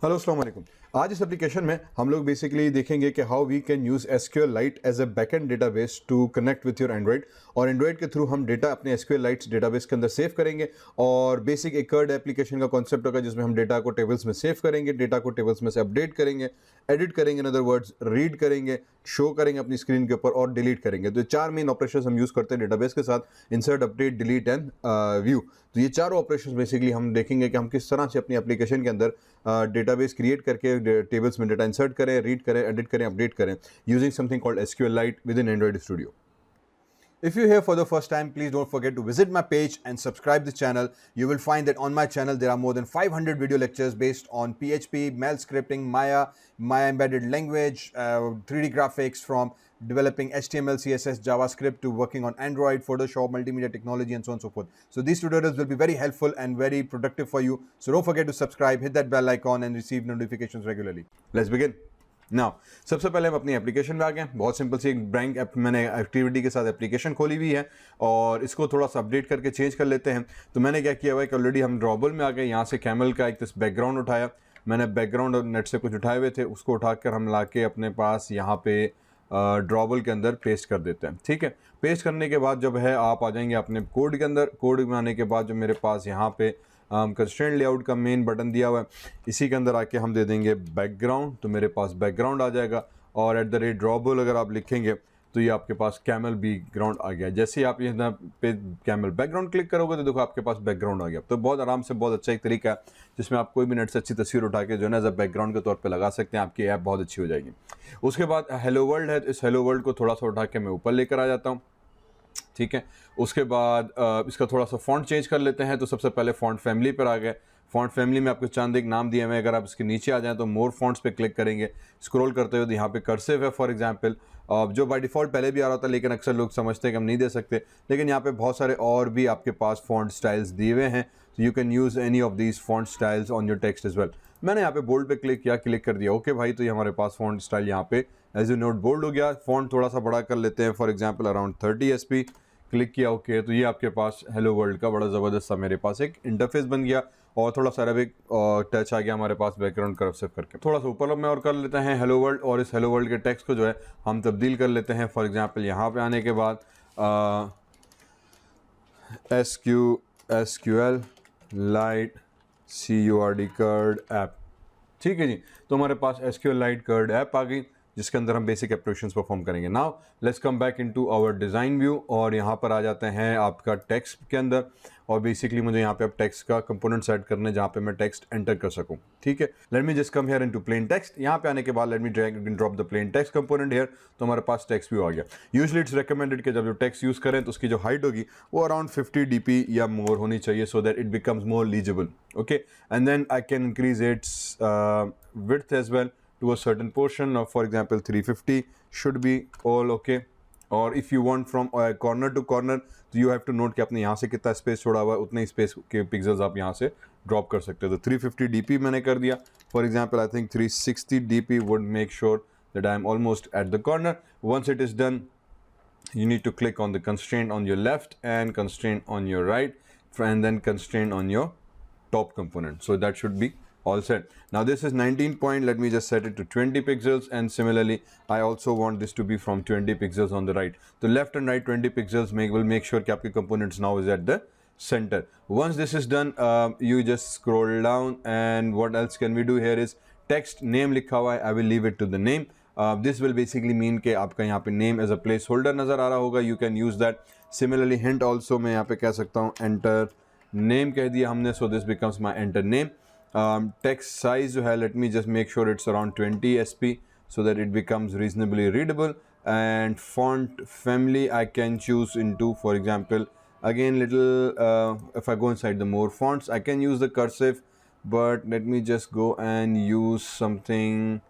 Hello अस्सलाम वालेकुम। आज इस एप्लीकेशन में हम लोग बेसिकली देखेंगे कि how we can use SQLite as a backend database to connect with your Android, और एंड्रॉइड के थ्रू हम डेटा अपने SQLite डेटाबेस के अंदर सेव करेंगे। और बेसिक एक कर्ड एप्लीकेशन का कॉन्सेप्ट होगा जिसमें हम डेटा को टेबल्स में सेव करेंगे, डेटा को टेबल्स में से अपडेट करेंगे, एडिट करेंगे, इन अदर वर्ड्स रीड करेंगे, शो करेंगे अपनी स्क्रीन के ऊपर और डिलीट करेंगे। तो ये चार मेन ऑपरेशंस हम यूज़ करते हैं डेटाबेस के साथ: insert, update, delete and view. तो ये चारों ऑपरेशंस बेसिकली हम देखेंगे कि हम किस तरह से अपनी एप्लीकेशन के अंदर डेटाबेस क्रिएट करके टेबल्स में डेटा इंसर्ट करें, रीड करें, एडिट करें, अपडेट करें using something called SQLite within Android Studio. If you're here for the first time, please don't forget to visit my page and subscribe the channel. You will find that on my channel there are more than 500 video lectures based on PHP, Mail scripting, Maya embedded language, 3D graphics, from developing HTML, CSS, JavaScript to working on Android, Photoshop, multimedia technology, and so on and so forth. So these tutorials will be very helpful and very productive for you. So don't forget to subscribe, hit that bell icon and receive notifications regularly. Let's begin. Now सबसे पहले हम अपनी application में आ गए। बहुत simple सी एक blank app मैंने activity के साथ एप्लीकेशन खोली हुई है और इसको थोड़ा सा अपडेट करके चेंज कर लेते हैं। तो मैंने क्या किया हुआ है कि ऑलरेडी हम ड्रॉबल में आ गए। यहाँ से कैमल का एक बैकग्राउंड उठाया, मैंने बैकग्राउंड और नेट से कुछ उठाए हुए थे, उसको उठाकर हम ला के अपने पास यहाँ पे ड्रॉबल के अंदर पेस्ट कर देते हैं। ठीक है, पेस्ट करने के बाद जब है आप आ जाएंगे अपने कोड के अंदर। कोड में आने के बाद जो मेरे पास यहाँ पे कंस्ट्रेंट लेआउट का मेन बटन दिया हुआ है, इसी के अंदर आके हम दे देंगे बैकग्राउंड। तो मेरे पास बैकग्राउंड आ जाएगा और @ड्रॉबल अगर आप लिखेंगे तो ये आपके पास कैमल बैकग्राउंड आ गया। जैसे ही आप यहाँ पे कैमल बैकग्राउंड क्लिक करोगे तो देखो आपके पास बैकग्राउंड आ गया। तो बहुत आराम से बहुत अच्छा एक तरीका है जिसमें आप कोई भी नेट से अच्छी तस्वीर उठा के जो है ना एज अ बैकग्राउंड के तौर पे लगा सकते हैं। आपकी ऐप बहुत अच्छी हो जाएगी। उसके बाद हेलो वर्ल्ड है, तो इस हेलो वर्ल्ड को थोड़ा सा उठा के मैं ऊपर लेकर आ जाता हूँ। ठीक है, उसके बाद इसका थोड़ा सा फॉन्ट चेंज कर लेते हैं। तो सबसे पहले फॉन्ट फैमिली पर आ गए। फॉन्ट फैमिली में आपको चंद एक नाम दिए हुए हैं। अगर आप इसके नीचे आ जाएं तो मोर फॉन्ट्स पे क्लिक करेंगे, स्क्रॉल करते हुए तो यहाँ पे कर्सिव है फॉर एग्जांपल, जो बाय डिफ़ॉल्ट पहले भी आ रहा था, लेकिन अक्सर लोग समझते हैं कि हम नहीं दे सकते। लेकिन यहाँ पे बहुत सारे और भी आपके पास फॉन्ट स्टाइल्स दिए हुए हैं। तो you can use any of these font styles on your text as well. मैंने यहाँ पे बोल्ड पे क्लिक किया, क्लिक कर दिया ओके भाई। तो ये हमारे पास फॉन्ट स्टाइल यहाँ पे एज यू नोट बोल्ड हो गया। फॉन्ट थोड़ा सा बड़ा कर लेते हैं, for example around 30 SP। Click किया ओके। तो ये आपके पास हेलो वर्ल्ड का बड़ा ज़बरदस्त सा मेरे पास एक इंटरफेस बन गया और थोड़ा सा अरबिक टच आ गया हमारे पास बैकग्राउंड कर्सिव करके। थोड़ा सा ऊपर में और कर लेते हैं हेलो वर्ल्ड, और इस हेलो वर्ल्ड के टेक्स्ट को जो है हम तब्दील कर लेते हैं। फॉर एग्जांपल यहाँ पे आने के बाद SQL lite CURD curd app. ठीक है जी, तो हमारे पास SQLite कर्ड ऐप आ गई जिसके अंदर हम बेसिक एप्लीकेशंस परफॉर्म करेंगे। Now let's come back into our design view और यहाँ पर आ जाते हैं आपका टेक्स्ट के अंदर। और बेसिकली मुझे यहाँ पे अब टेक्स्ट का कंपोनेंट ऐड करने जहाँ पे मैं टेक्स्ट एंटर कर सकूँ। ठीक है, late me just come here into plain text. यहाँ पे आने के बाद late me drag and drop the plain text component here. तो हमारे पास टेक्स्ट व्यू आ गया। यूजुअली इट्स रिकमेंडेड कि जब जो टेक्स्ट यूज़ करें तो उसकी जो हाइट होगी वो अराउंड 50 DP या मोर होनी चाहिए, so that it becomes more legible. Okay, and then I can increase its width as well to a certain portion of, for example, 350 should be all okay. और if you want from corner to corner, तो you have to note कि आपने यहाँ से कितना space छोड़ा हुआ है, उतने स्पेस के पिक्सल्स आप यहाँ से ड्रॉप कर सकते हो। तो 350 DP मैंने कर दिया। For example I think 360 DP would make sure that I am almost at the corner. Once it is done, you need to click on the constraint on your left and constraint on your right, and then constraint on your top component. So that should be all set. Now this is 19 point, let me just set it to 20 pixels, and similarly I also want this to be from 20 pixels on the right. The left and right 20 pixels will make sure कि आपके components now is at the center. Once this is done, you just scroll down, and what else can we do here is text name लिखा हुआ है, I will leave it to the name. This will basically mean कि आपका यहाँ पे name as a placeholder नज़र आ रहा होगा, you can use that. Similarly hint also मैं यहाँ पे कह सकता हूँ enter name कह दिया हमने, so this becomes my enter name. Text size जो है, let me just make sure it's around 20 SP so that it becomes reasonably readable. And font family I can choose into, for example, again little if I go inside the more fonts I can use the cursive, but let me just go and use something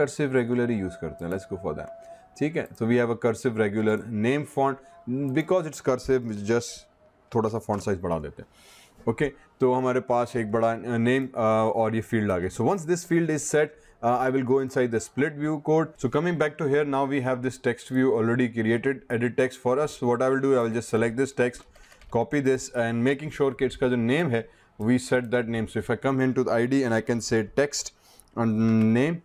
cursive regularly use करते हैं, let's go for that. ठीक है, so we have a cursive regular name font because it's cursive, just थोड़ा सा font size बढ़ा देते हैं। Okay, तो हमारे पास एक बड़ा नेम और ये फील्ड आ गए। So once this field is set, I will go inside the split view code. So coming back to here, now we have this text view already created, edit text for us. So what I will do, I will just select this text, copy this, and making sure कि इसका जो name है we set that name. So if I come into the ID and I can say text and name,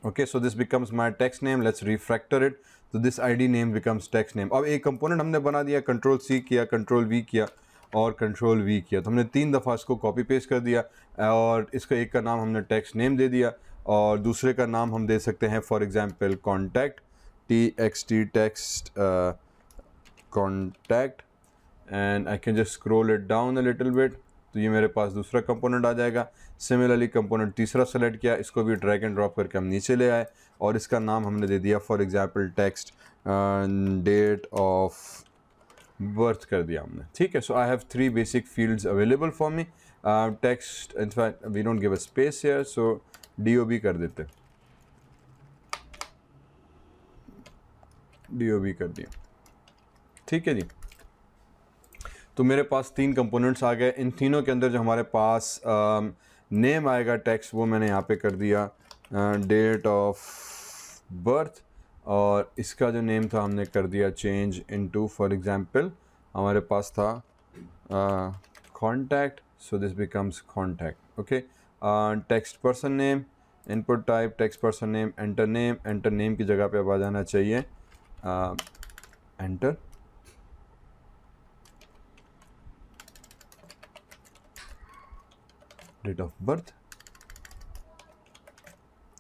okay, so this becomes my text name. Let's refactor it. So this ID name becomes text name. अब एक component हमने बना दिया, control C किया, control V किया और control V किया, तो हमने 3 दफ़ा इसको कॉपी पेस्ट कर दिया और इसका एक का नाम हमने टेक्स्ट नेम दे दिया और दूसरे का नाम हम दे सकते हैं for example contact, TXT text contact, and I can just scroll it down a little bit, तो ये मेरे पास दूसरा कंपोनेंट आ जाएगा। सिमिलरली कंपोनेंट तीसरा सेलेक्ट किया, इसको भी ड्रैग एंड ड्रॉप करके हम नीचे ले आए और इसका नाम हमने दे दिया for example text date of birth कर दिया हमने, ठीक है। So I have 3 basic fields available for me. Text, in fact we don't give a space here, so DOB कर देते, DOB कर दिया, ठीक है जी। तो मेरे पास 3 कंपोनेंट्स आ गए। इन तीनों के अंदर जो हमारे पास नेम आएगा टेक्स्ट, वो मैंने यहाँ पे कर दिया डेट ऑफ बर्थ, और इसका जो नेम था हमने कर दिया चेंज इनटू, फॉर एग्जांपल हमारे पास था contact, so this becomes contact, okay. Text person name, input type text person name, enter name की जगह पे अब आ जाना चाहिए एंटर, डेट ऑफ बर्थ,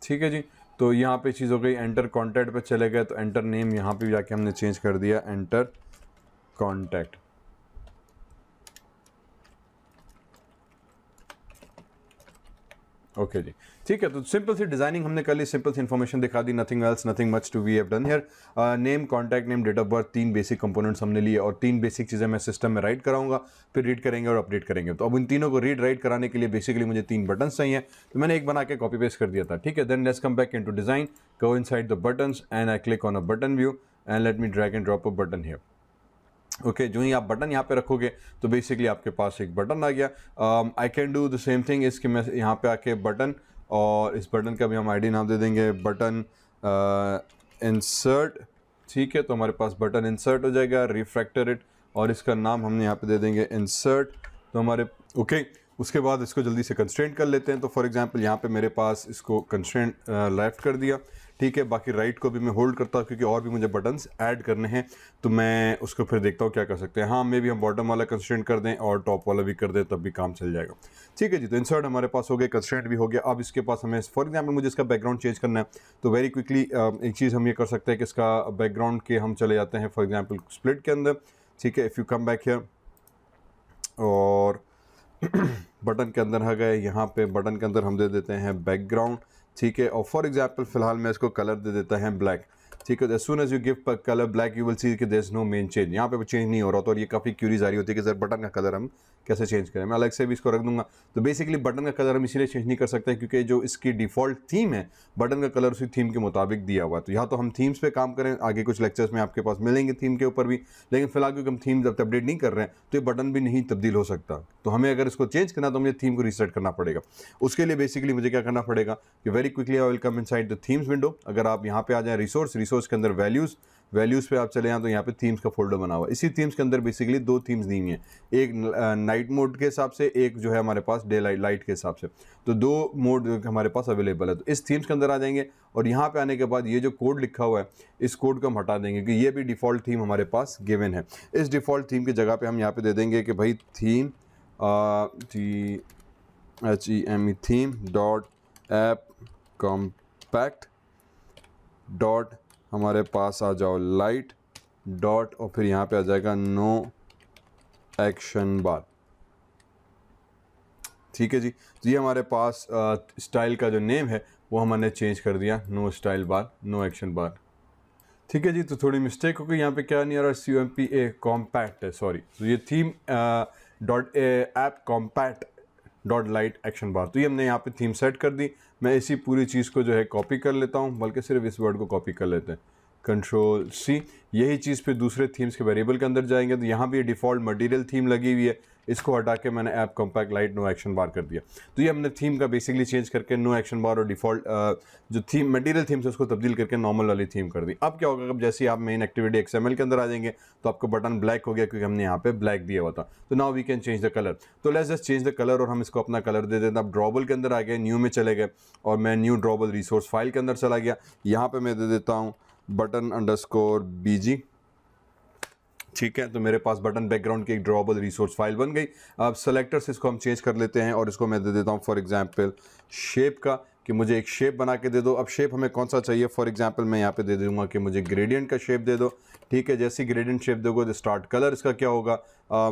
ठीक है जी। तो यहाँ पे चीज़ हो गई, एंटर कॉन्टैक्ट पे चले गए तो एंटर नेम यहाँ पे जाके हमने चेंज कर दिया एंटर कॉन्टैक्ट, ओके जी, ठीक है। तो सिंपल सी डिजाइनिंग हमने कर ली, सिंपल सी इन्फॉर्मेशन दिखा दी, nothing else, nothing much to we have done here. Name, contact name, date of birth, 3 basic components हमने लिए और 3 बेसिक चीज़ें मैं सिस्टम में राइट कराऊंगा, फिर रीड करेंगे और अपडेट करेंगे। तो अब इन तीनों को रीड राइट कराने के लिए बेसिकली मुझे 3 बटन चाहिए, तो मैंने एक बना के कॉपी पेस्ट कर दिया था, ठीक है। Then let's come back into design, go inside the buttons and I click on a button view and let me drag and drop a button here, okay. जो ही आप बटन यहाँ पे रखोगे तो बेसिकली आपके पास एक बटन आ गया। I can do the same thing, इसके मैं यहाँ पे आके बटन, और इस बटन का भी हम आईडी नाम दे देंगे बटन इंसर्ट, ठीक है। तो हमारे पास बटन इंसर्ट हो जाएगा, रिफ्रैक्टर इट, और इसका नाम हमने यहाँ पे दे देंगे इंसर्ट, तो हमारे ओके। उसके बाद इसको जल्दी से कंस्ट्रेंट कर लेते हैं। तो फॉर एग्जांपल यहाँ पे मेरे पास इसको कंस्ट्रेंट लेफ्ट कर दिया, ठीक है। बाकी राइट को भी मैं होल्ड करता हूँ क्योंकि और भी मुझे बटन्स ऐड करने हैं, तो मैं उसको फिर देखता हूँ क्या कर सकते हैं। हाँ, मे भी हम बॉटम वाला कंस्ट्रेंट कर दें और टॉप वाला भी कर दें, तब भी काम चल जाएगा, ठीक है जी। तो इंसर्ट हमारे पास हो गया, कंस्ट्रेंट भी हो गया। अब इसके पास हमें फॉर एग्जाम्पल मुझे इसका बैकग्राउंड चेंज करना है, तो वेरी क्विकली एक चीज़ हम ये कर सकते हैं कि इसका बैकग्राउंड के हम चले जाते हैं फॉर एग्जाम्पल स्प्लिट के अंदर, ठीक है। If you come back here और बटन के अंदर आ गए, यहाँ पे बटन के अंदर हम दे देते हैं बैकग्राउंड, ठीक है। और फॉर एग्जांपल फिलहाल मैं इसको कलर दे देता है ब्लैक, ठीक है। As soon as you give colour black you will see कि there is no main change, यहाँ पे चेंज नहीं हो रहा, तो और ये काफ़ी क्यूरीज आ रही होती है कि सर बटन का कलर हम कैसे चेंज करें। मैं अलग से भी इसको रख दूंगा। तो बेसिकली बटन का कलर हम इसीलिए चेंज नहीं कर सकते क्योंकि जो इसकी डिफ़ॉल्ट थीम है, बटन का कलर उसी थीम के मुताबिक दिया हुआ है। तो यहाँ तो हम थीम्स पे काम करें, आगे कुछ लेक्चर्स में आपके पास मिलेंगे थीम के ऊपर भी, लेकिन फिलहाल क्योंकि हम थीम जब अपडेट नहीं कर रहे हैं तो ये बटन भी नहीं तब्दील हो सकता। तो हमें अगर इसको चेंज करना तो मुझे थीम को रीसेट करना पड़ेगा। उसके लिए बेसिकली मुझे क्या करना पड़ेगा कि very quickly I will come inside the themes window. अगर आप यहाँ पे आ जाएँ रिसोर्स के अंदर वैल्यूज़ पे आप चले जाएँ तो यहाँ पे थीम्स का फोल्डर बना हुआ है। इसी थीम्स के अंदर बेसिकली 2 थीम्स दी हुई हैं, एक नाइट मोड के हिसाब से, एक जो है हमारे पास डे लाइट के हिसाब से। तो 2 मोड हमारे पास अवेलेबल है। तो इस थीम्स के अंदर आ जाएंगे और यहाँ पे आने के बाद ये जो कोड लिखा हुआ है, इस कोड को हम हटा देंगे क्योंकि ये भी डिफ़ॉल्ट थीम हमारे पास गिवन है। इस डिफ़ॉल्ट थीम की जगह पे हम यहाँ पे दे देंगे कि भाई theme theme dot app compact dot हमारे पास आ जाओ लाइट डॉट, और फिर यहाँ पे आ जाएगा नो एक्शन बार, ठीक है जी। तो ये हमारे पास स्टाइल का जो नेम है वो हमने चेंज कर दिया, नो स्टाइल बार नो एक्शन बार, ठीक है जी। तो थोड़ी मिस्टेक हो गई, यहाँ पे क्या नहीं आ रहा, COMPA कॉम्पैक्ट है, सॉरी। तो ये theme dot app compact dot light action bar, तो ये हमने यहाँ पे थीम सेट कर दी। मैं इसी पूरी चीज़ को जो है कॉपी कर लेता हूँ, बल्कि सिर्फ इस वर्ड को कॉपी कर लेते हैं, कंट्रोल सी। यही चीज़ फिर दूसरे थीम्स के वेरिएबल के अंदर जाएंगे तो यहाँ भी डिफ़ॉल्ट मटेरियल थीम लगी हुई है, इसको हटा के मैंने app compact light no action bar कर दिया। तो ये हमने थीम का बेसिकली चेंज करके नो एक्शन बार और डिफ़ॉल्ट जो थीम मटेरियल थीम से उसको तब्दील करके नॉर्मल वाली थीम कर दी। अब क्या होगा, अब जैसे ही आप मेन एक्टिविटी XML के अंदर आ जाएंगे तो आपको बटन ब्लैक हो गया क्योंकि हमने यहाँ पे ब्लैक दिया हुआ था। तो now we can change the colour. तो let's just change the colour और हम इसको अपना कलर दे देते हैं। अब ड्रॉबल के अंदर आ गए, न्यू में चले गए और मैं न्यू ड्रॉबल रिसोर्स फाइल के अंदर चला गया। यहाँ पे मैं दे देता हूँ button_bg। ठीक है, तो मेरे पास बटन बैकग्राउंड की एक ड्रॉबल रिसोर्स फाइल बन गई। अब सेलेक्टर से इसको हम चेंज कर लेते हैं और इसको मैं दे देता हूँ फॉर एग्जांपल शेप का, कि मुझे एक शेप बना के दे दो। अब शेप हमें कौन सा चाहिए, फॉर एग्जांपल मैं यहाँ पे दे दूंगा कि मुझे ग्रेडियंट का शेप दे दो। ठीक है, जैसे ग्रेडियंट शेप दोगे तो स्टार्ट कलर इसका क्या होगा,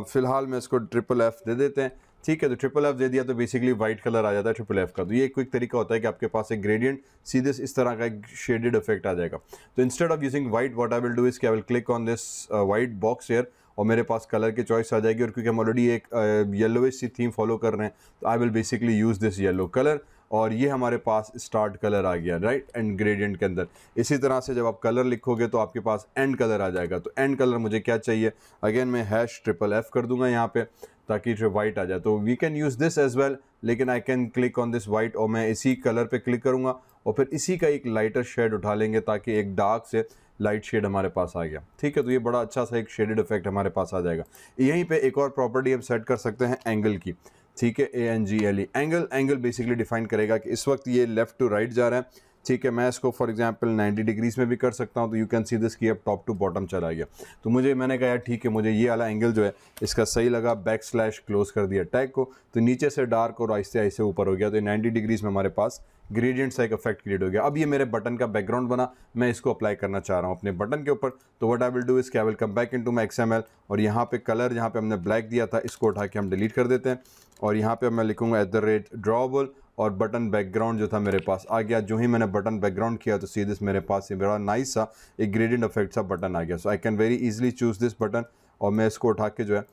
फिलहाल मैं इसको FFF दे देते हैं। ठीक है, तो FFF दे दिया तो बेसिकली वाइट कलर आ जाता है FFF का। तो ये एक क्विक तरीका होता है कि आपके पास एक ग्रेडियंट सीधे इस तरह का एक शेडेड इफेक्ट आ जाएगा। तो instead of using white what I will do is कि I will click on this white box here और मेरे पास कलर की चॉइस आ जाएगी। और क्योंकि हम ऑलरेडी एक येलोइश सी थीम फॉलो कर रहे हैं तो I will basically use this yellow colour और ये हमारे पास स्टार्ट कलर आ गया, राइट, एंड ग्रेडियंट के अंदर। इसी तरह से जब आप कलर लिखोगे तो आपके पास एंड कलर आ जाएगा। तो एंड कलर मुझे क्या चाहिए, अगेन मैं #FFF कर दूंगा यहाँ पे ताकि जो वाइट आ जाए। तो we can use this as well, लेकिन I can click on this white और मैं इसी कलर पे क्लिक करूँगा और फिर इसी का एक लाइटर शेड उठा लेंगे ताकि एक डार्क से लाइट शेड हमारे पास आ गया। ठीक है, तो ये बड़ा अच्छा सा एक शेडेड इफेक्ट हमारे पास आ जाएगा। यहीं पे एक और प्रॉपर्टी हम सेट कर सकते हैं एंगल की। ठीक है, ANGLE एंगल बेसिकली डिफाइन करेगा कि इस वक्त ये लेफ्ट टू राइट जा रहा है। ठीक है, मैं इसको फॉर एग्जांपल 90 डिग्रीज में भी कर सकता हूँ। तो यू कैन सी दिस कि अब टॉप टू बॉटम चला गया। तो मैंने कहा यार ठीक है, मुझे ये वाला एंगल जो है इसका सही लगा, / क्लोज कर दिया टैग को, तो नीचे से डार्क और आहिस्ते आहिस्ते ऊपर हो गया। तो 90 डिग्रीज में हमारे पास ग्रेडियंट सा एक इफेक्ट क्रिएट हो गया। अब ये मेरे बटन का बैकग्राउंड बना, मैं इसको अप्लाई करना चाह रहा हूँ अपने बटन के ऊपर। तो what I will do is कि I will come back into my XML और यहाँ पे कलर जहाँ पे हमने ब्लैक दिया था इसको उठा के हम डिलीट कर देते हैं और यहाँ पे मैं लिखूंगा @drawable और बटन बैकग्राउंड जो था मेरे पास आ गया। जो ही मैंने बटन बैकग्राउंड किया तो सीधे मेरे पास ये बड़ा नाइस सा एक ग्रेडियंट इफेक्ट सा बटन आ गया। So I can very easily choose this button और मैं इसको उठा के जो है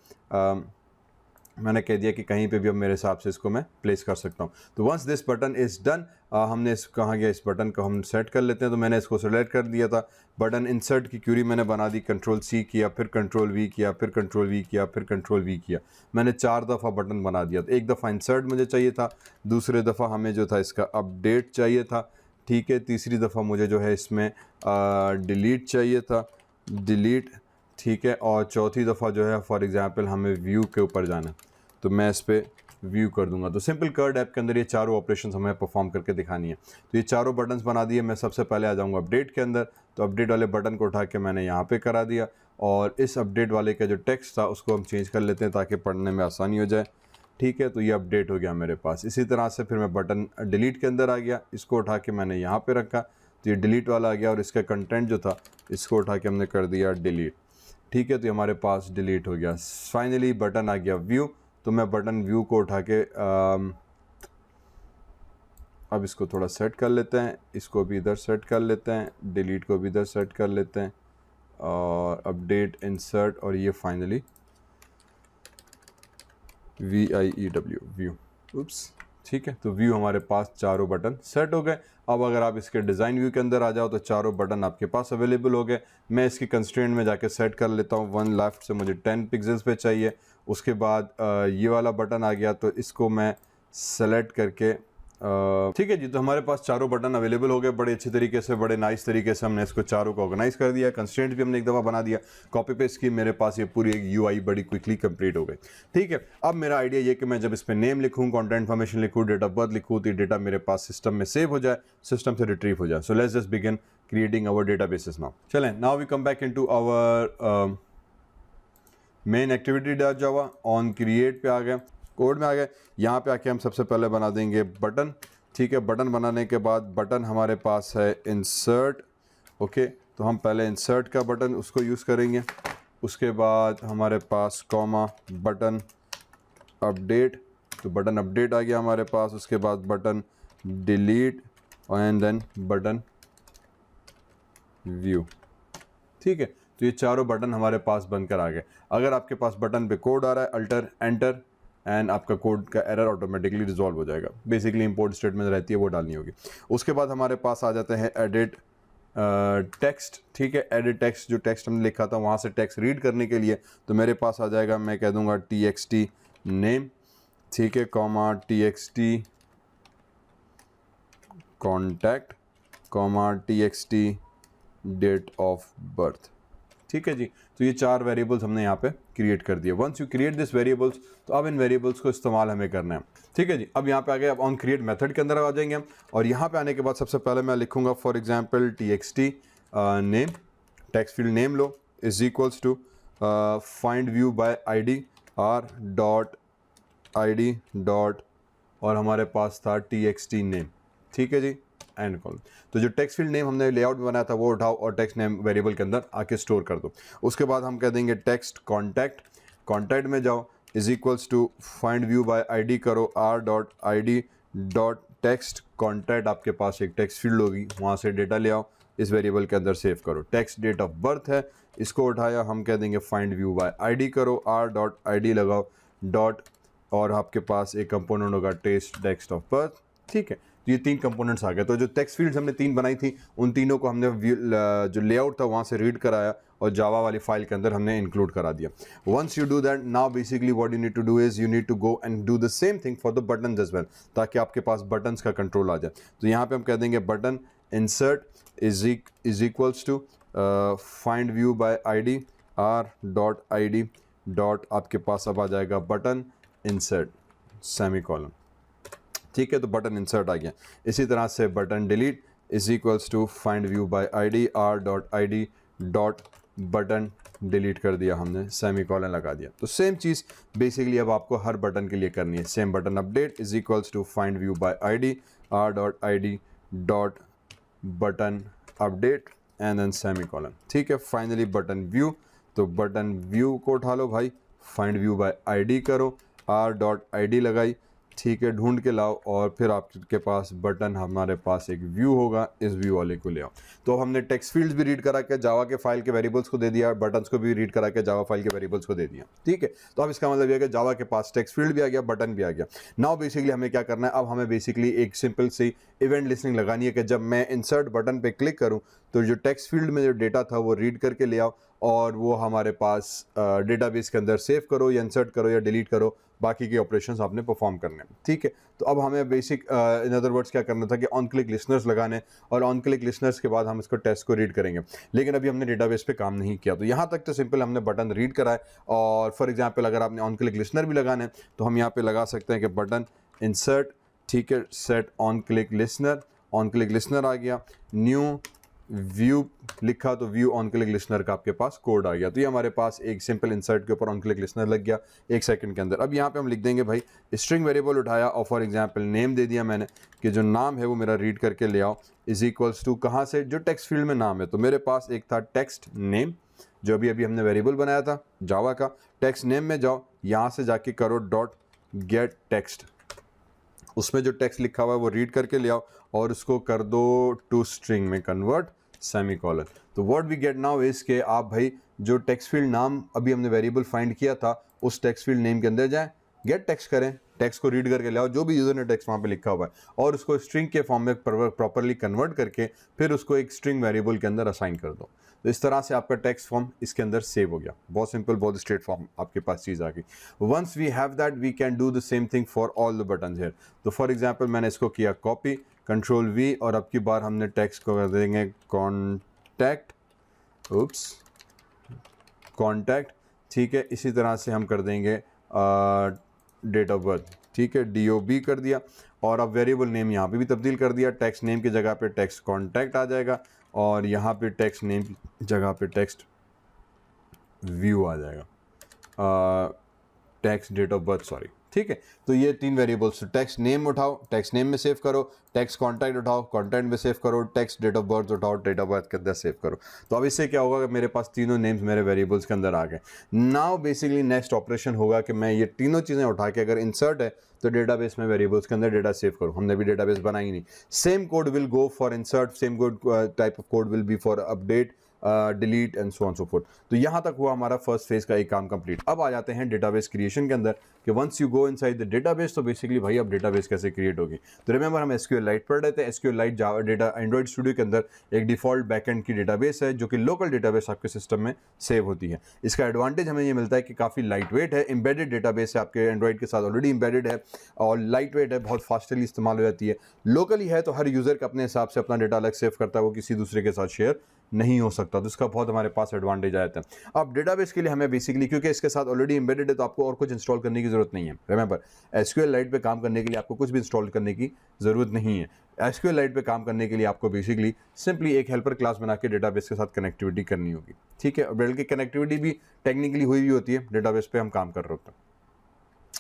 मैंने कह दिया कि कहीं पे भी अब मेरे हिसाब से इसको मैं प्लेस कर सकता हूँ। तो once this button is done, हमने इस कहाँ गया, इस बटन को हम सेट कर लेते हैं। तो मैंने इसको सेलेक्ट कर दिया था, बटन इंसर्ट की क्यूरी मैंने बना दी, Ctrl+C किया, फिर Ctrl+V किया, फिर Ctrl+V किया, फिर Ctrl+V किया। मैंने 4 दफ़ा बटन बना दिया। तो एक दफ़ा इंसर्ट मुझे चाहिए था, दूसरे दफ़ा हमें जो था इसका अपडेट चाहिए था। ठीक है, तीसरी दफ़ा मुझे जो है इसमें डिलीट चाहिए था, डिलीट। ठीक है, और चौथी दफ़ा जो है फॉर एग्ज़ाम्पल हमें व्यू के ऊपर जाना, तो मैं इस पर व्यू कर दूंगा। तो सिंपल कर्ड ऐप के अंदर ये चारों ऑपरेशंस हमें परफॉर्म करके दिखानी है। तो ये चारों बटन्स बना दिए। मैं सबसे पहले आ जाऊंगा अपडेट के अंदर, तो अपडेट वाले बटन को उठा के मैंने यहाँ पे करा दिया और इस अपडेट वाले का जो टेक्स्ट था उसको हम चेंज कर लेते हैं ताकि पढ़ने में आसानी हो जाए। ठीक है, तो ये अपडेट हो गया मेरे पास। इसी तरह से फिर मैं बटन डिलीट के अंदर आ गया, इसको उठा के मैंने यहाँ पर रखा तो ये डिलीट वाला आ गया और इसका कंटेंट जो था इसको उठा के हमने कर दिया डिलीट। ठीक है, तो हमारे पास डिलीट हो गया। फाइनली बटन आ गया व्यू, तो मैं बटन व्यू को उठा के अब इसको थोड़ा सेट कर लेते हैं, इसको भी इधर सेट कर लेते हैं, डिलीट को भी इधर सेट कर लेते हैं और अपडेट इंसर्ट और ये फाइनली VIEW व्यू, उप्स। ठीक है, तो व्यू हमारे पास चारों बटन सेट हो गए। अब अगर आप इसके डिज़ाइन व्यू के अंदर आ जाओ तो चारों बटन आपके पास अवेलेबल हो गए। मैं इसकी कंस्ट्रेंट में जाके सेट कर लेता हूँ। 1 लेफ्ट से मुझे 10 पिक्सल्स पे चाहिए। उसके बाद ये वाला बटन आ गया तो इसको मैं सेलेक्ट करके ठीक है जी, तो हमारे पास चारों बटन अवेलेबल हो गए बड़े अच्छे तरीके से, बड़े नाइस तरीके से हमने इसको चारों को ऑर्गेनाइज कर दिया। कंस्ट्रेंट भी हमने एक दफ़ा बना दिया, कॉपी पेस्ट की, मेरे पास ये पूरी एक UI बड़ी क्विकली कंप्लीट हो गई। ठीक है, अब मेरा आइडिया ये कि मैं जब इस पर नेम लिखूँ, कॉन्टेंट इन्फॉर्मेशन लिखूँ, डेट ऑफ बर्थ लिखूँ, तो डेटा मेरे पास सिस्टम में सेव हो जाए, सिस्टम से रिट्रीव हो जाए। So let's just begin creating our databases now. चलें, now we come back into our main activity dot Java. On create पे आ गए, कोड में आ गए। यहाँ पे आके हम सबसे पहले बना देंगे बटन। ठीक है, बटन बनाने के बाद बटन हमारे पास है इंसर्ट। ओके, तो हम पहले इंसर्ट का बटन उसको यूज़ करेंगे। उसके बाद हमारे पास कॉमा बटन अपडेट, तो बटन अपडेट आ गया हमारे पास। उसके बाद button delete and then button view. ठीक है, तो ये चारों बटन हमारे पास बनकर आ गए। अगर आपके पास बटन पे कोड आ रहा है, अल्टर एंटर एंड आपका कोड का एरर ऑटोमेटिकली रिजॉल्व हो जाएगा। बेसिकली इंपोर्ट स्टेटमेंट रहती है वो डालनी होगी। उसके बाद हमारे पास आ जाते हैं एडिट टेक्स्ट, ठीक है, एडिट टेक्स्ट, जो टेक्स्ट हमने लिखा था वहाँ से टेक्स्ट रीड करने के लिए तो मेरे पास आ जाएगा, मैं कह दूँगा txt नेम, ठीक है, comma txt contact, comma txt date of birth, ठीक है जी। तो ये 4 वेरिएबल्स हमने यहाँ पे क्रिएट कर दिए। Once you create this variables, तो अब इन वेरिएबल्स को इस्तेमाल हमें करना है, ठीक है जी। अब यहाँ पे आ गए, अब ऑन क्रिएट मेथड के अंदर आ जाएंगे हम, और यहाँ पे आने के बाद सबसे पहले मैं लिखूंगा for example txt name, text field name लो, is equals to find view by ID R dot ID dot, और हमारे पास था txt नेम, ठीक है जी, एंड कॉलम। तो जो टेक्स्ट फील्ड नेम हमने लेआउट में बनाया था वो उठाओ और टेक्स्ट नेम वेरिएबल के अंदर आके स्टोर कर दो। उसके बाद हम कह देंगे टेक्स्ट कॉन्टैक्ट, कॉन्टैक्ट में जाओ, is equals to find view by ID करो R dot ID dot text contact, आपके पास एक टेक्स्ट फील्ड होगी, वहाँ से डेटा ले आओ, इस वेरिएबल के अंदर सेव करो। टेक्स्ट डेट ऑफ बर्थ है, इसको उठाया, हम कह देंगे फाइंड व्यू बाय आईडी करो आर डॉट आईडी लगाओ डॉट, और आपके पास एक कंपोनेंट होगा टेक्स्ट ऑफ बर्थ, ठीक है। तो ये 3 कंपोनेंट्स आ गए। तो जो टेक्स्ट फील्ड्स हमने 3 बनाई थी उन तीनों को हमने जो लेआउट था वहाँ से रीड कराया और जावा वाली फाइल के अंदर हमने इंक्लूड करा दिया। Once you do that, now basically what you need to do is you need to go and do the same thing for the buttons as well, ताकि आपके पास बटन्स का कंट्रोल आ जाए। तो यहाँ पे हम कह देंगे button insert is equals to find view by ID R dot ID dot, आपके पास अब आ जाएगा बटन इंसर्ट सेमी कॉलम, ठीक है। तो बटन इंसर्ट आ गया। इसी तरह से button delete is equals to find view by ID R dot ID dot button delete कर दिया हमने, सेमी कॉलन लगा दिया। तो सेम चीज़ बेसिकली अब आपको हर बटन के लिए करनी है। Same button update is equals to find view by ID R dot ID dot button update and then semicolon, ठीक है। फाइनली बटन व्यू, तो बटन व्यू को उठा लो भाई, फाइंड व्यू बाय आईडी करो, आर डॉट आईडी लगाई, ठीक है, ढूंढ के लाओ, और फिर आपके पास बटन, हमारे पास एक व्यू होगा, इस व्यू वाले को ले आओ। तो हमने टेक्स्ट फील्ड्स भी रीड करा के जावा के फाइल के वेरिएबल्स को दे दिया, बटन्स को भी रीड करा के जावा फाइल के वेरिएबल्स को दे दिया, ठीक है। तो अब इसका मतलब यह है कि जावा के पास टेक्स्ट फील्ड भी आ गया, बटन भी आ गया। नाउ बेसिकली हमें क्या करना है, अब हमें बेसिकली एक सिंपल सी इवेंट लिस्टिंग लगानी है कि जब मैं इंसर्ट बटन पे क्लिक करूं तो जो टेक्स्ट फील्ड में जो डेटा था वो रीड करके ले आओ और वो हमारे पास डेटाबेस के अंदर सेव करो या इंसर्ट करो या डिलीट करो, बाकी के ऑपरेशंस आपने परफॉर्म करने हैं, ठीक है। तो अब हमें बेसिक इन अदर वर्ड्स क्या करना था कि ऑन क्लिक लिसनर्स लगाने, और ऑन क्लिक लिसनर्स के बाद हम इसको टेस्ट को रीड करेंगे। लेकिन अभी हमने डेटाबेस पे काम नहीं किया, तो यहाँ तक तो सिंपल हमने बटन रीड करा है। और फॉर एग्जांपल अगर आपने ऑन क्लिक लिसनर भी लगाना है तो हम यहाँ पे लगा सकते हैं कि बटन इंसर्ट, ठीक है, सेट ऑन क्लिक लिसनर आ गया, न्यू व्यू लिखा तो व्यू ऑन क्लिक लिसनर का आपके पास कोड आ गया। तो ये हमारे पास एक सिंपल इंसर्ट के ऊपर ऑन क्लिक लिसनर लग गया 1 सेकंड के अंदर। अब यहाँ पे हम लिख देंगे भाई स्ट्रिंग वेरिएबल उठाया और फॉर एग्जांपल नेम दे दिया मैंने कि जो नाम है वो मेरा रीड करके ले आओ, इज इक्वल्स टू कहाँ से, जो टेक्स्ट फील्ड में नाम है। तो मेरे पास एक था टेक्स्ट नेम, जो अभी हमने वेरिएबल बनाया था जावा का, टेक्स्ट नेम में जाओ, यहाँ से जाके करो डॉट गेट टेक्स्ट, उसमें जो टेक्स्ट लिखा हुआ है वो रीड करके ले आओ और उसको कर दो टू स्ट्रिंग में कन्वर्ट, सेमी कॉलन। तो what we get now is के आप भाई जो टेक्स्ट फील्ड नाम अभी हमने वेरिएबल फाइंड किया था उस टेक्स्ट फील्ड नेम के अंदर जाएं, गेट टेक्स्ट करें, टेक्स्ट को रीड करके ले आओ जो भी यूजर ने टेक्स्ट वहाँ पे लिखा हुआ है, और उसको स्ट्रिंग के फॉर्म में प्रॉपरली कन्वर्ट करके फिर उसको एक स्ट्रिंग वेरिएबल के अंदर असाइन कर दो। तो इस तरह से आपका टेक्स्ट फॉर्म इसके अंदर सेव हो गया। बहुत सिंपल, बहुत स्ट्रेट फॉर्म आपके पास चीज़ आ गई। Once we have that we can do the same thing for all the buttons here. तो फॉर एग्जांपल मैंने इसको किया कॉपी, कंट्रोल वी, और अब की बार हमने टेक्स्ट को कर देंगे कॉन्टैक्ट, कॉन्टैक्ट, ठीक है। इसी तरह से हम कर देंगे डेट ऑफ बर्थ, ठीक है, DOB कर दिया, और अब वेरिएबल नेम यहाँ पे भी तब्दील कर दिया, टेक्स्ट नेम की जगह पे टेक्स्ट कॉन्टैक्ट आ जाएगा और यहाँ पे टेक्स्ट नेम की जगह पे टेक्स्ट व्यू आ जाएगा, text date of birth, sorry, ठीक है। तो ये 3 वेरिएबल्स, टेक्स्ट नेम उठाओ, टेक्स्ट नेम में सेव करो, टेक्स्ट कॉन्टैक्ट उठाओ, कॉन्टैक्ट में सेव करो, टेक्स्ट डेट ऑफ बर्थ उठाओ, डेट ऑफ बर्थ के अंदर सेव करो। तो अब इससे क्या होगा कि मेरे पास तीनों नेम्स मेरे वेरिएबल्स के अंदर आ गए। नाउ बेसिकली नेक्स्ट ऑपरेशन होगा कि मैं ये तीनों चीज़ें उठा के, अगर इंसर्ट है तो डेटाबेस में वेरिएबल्स के अंदर डेटा सेव करूँ। हमने भी डेटाबेस बनाई नहीं। Same code will go for insert, same code type of code will be for update delete and so on so fourth. तो यहाँ तक हुआ हमारा फर्स्ट फेज का एक काम कंप्लीट। अब आ जाते हैं डेटाबेस क्रिएशन के अंदर कि once you go inside the database, तो बेसिकली भाई अब डेटाबेस कैसे क्रिएट होगी। तो रिमेंबर हम SQLite पढ़ रहे थे। SQLite जावा डेटा एंड्रॉइड स्टूडियो के अंदर एक डिफॉल्ट बैकएंड की डेटाबेस है जो कि लोकल डेटाबेस आपके सिस्टम में सेव होती है। इसका एडवांटेज हमें ये मिलता है कि काफ़ी लाइट वेट है, एम्बेडेड डेटाबेस है, आपके एंड्रॉइड के साथ ऑलरेडी एम्बेडेड है और लाइट वेट है, बहुत फास्टली इस्तेमाल हो जाती है। लोकली है तो हर यूज़र का अपने हिसाब से अपना डेटा अलग सेव करता है, वो किसी दूसरे के साथ शेयर नहीं हो सकता। तो इसका बहुत हमारे पास एडवांटेज आ जाता है। अब डेटाबेस के लिए हमें बेसिकली, क्योंकि इसके साथ ऑलरेडी एम्बेडेड है, तो आपको और कुछ इंस्टॉल करने की ज़रूरत नहीं है। रिमेंबर, SQLite पे काम करने के लिए आपको कुछ भी इंस्टॉल करने की ज़रूरत नहीं है। SQLite पे काम करने के लिए आपको बेसिकली सिंपली एक हेल्पर क्लास बना के डेटाबेस के साथ कनेक्टिविटी करनी होगी, ठीक है। बल्कि कनेक्टिविटी भी टेक्निकली हुई भी होती है, डेटाबेस पे हम काम कर रहे होते हैं।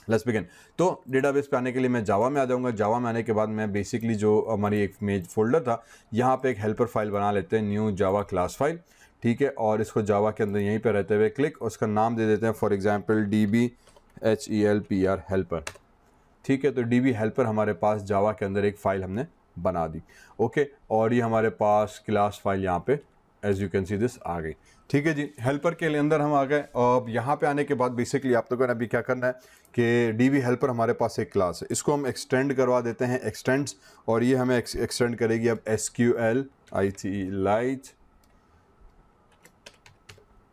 Let's begin. तो डेटाबेस पे आने के लिए मैं जावा में आ जाऊंगा। जावा में आने के बाद मैं बेसिकली जो हमारी एक मेज फोल्डर था, यहाँ पे एक हेल्पर फाइल बना लेते हैं, न्यू जावा क्लास फाइल, ठीक है। और इसको जावा के अंदर यहीं पे रहते हुए क्लिक, उसका नाम दे देते हैं फॉर एग्जांपल DBHELPR हेल्पर, ठीक है। तो DB हेल्पर हमारे पास जावा के अंदर एक फ़ाइल हमने बना दी, ओके। और ये हमारे पास क्लास फाइल यहाँ पे as you can see this आ गई, ठीक है जी। हेल्पर के अंदर हम आ गए। अब यहाँ पे आने के बाद बेसिकली आप लोगों ने अभी क्या करना है कि DB हेल्पर हमारे पास एक क्लास है, इसको हम एक्सटेंड करवा देते हैं, एक्सटेंड्स, और ये हमें एक्सटेंड करेगी अब SQLite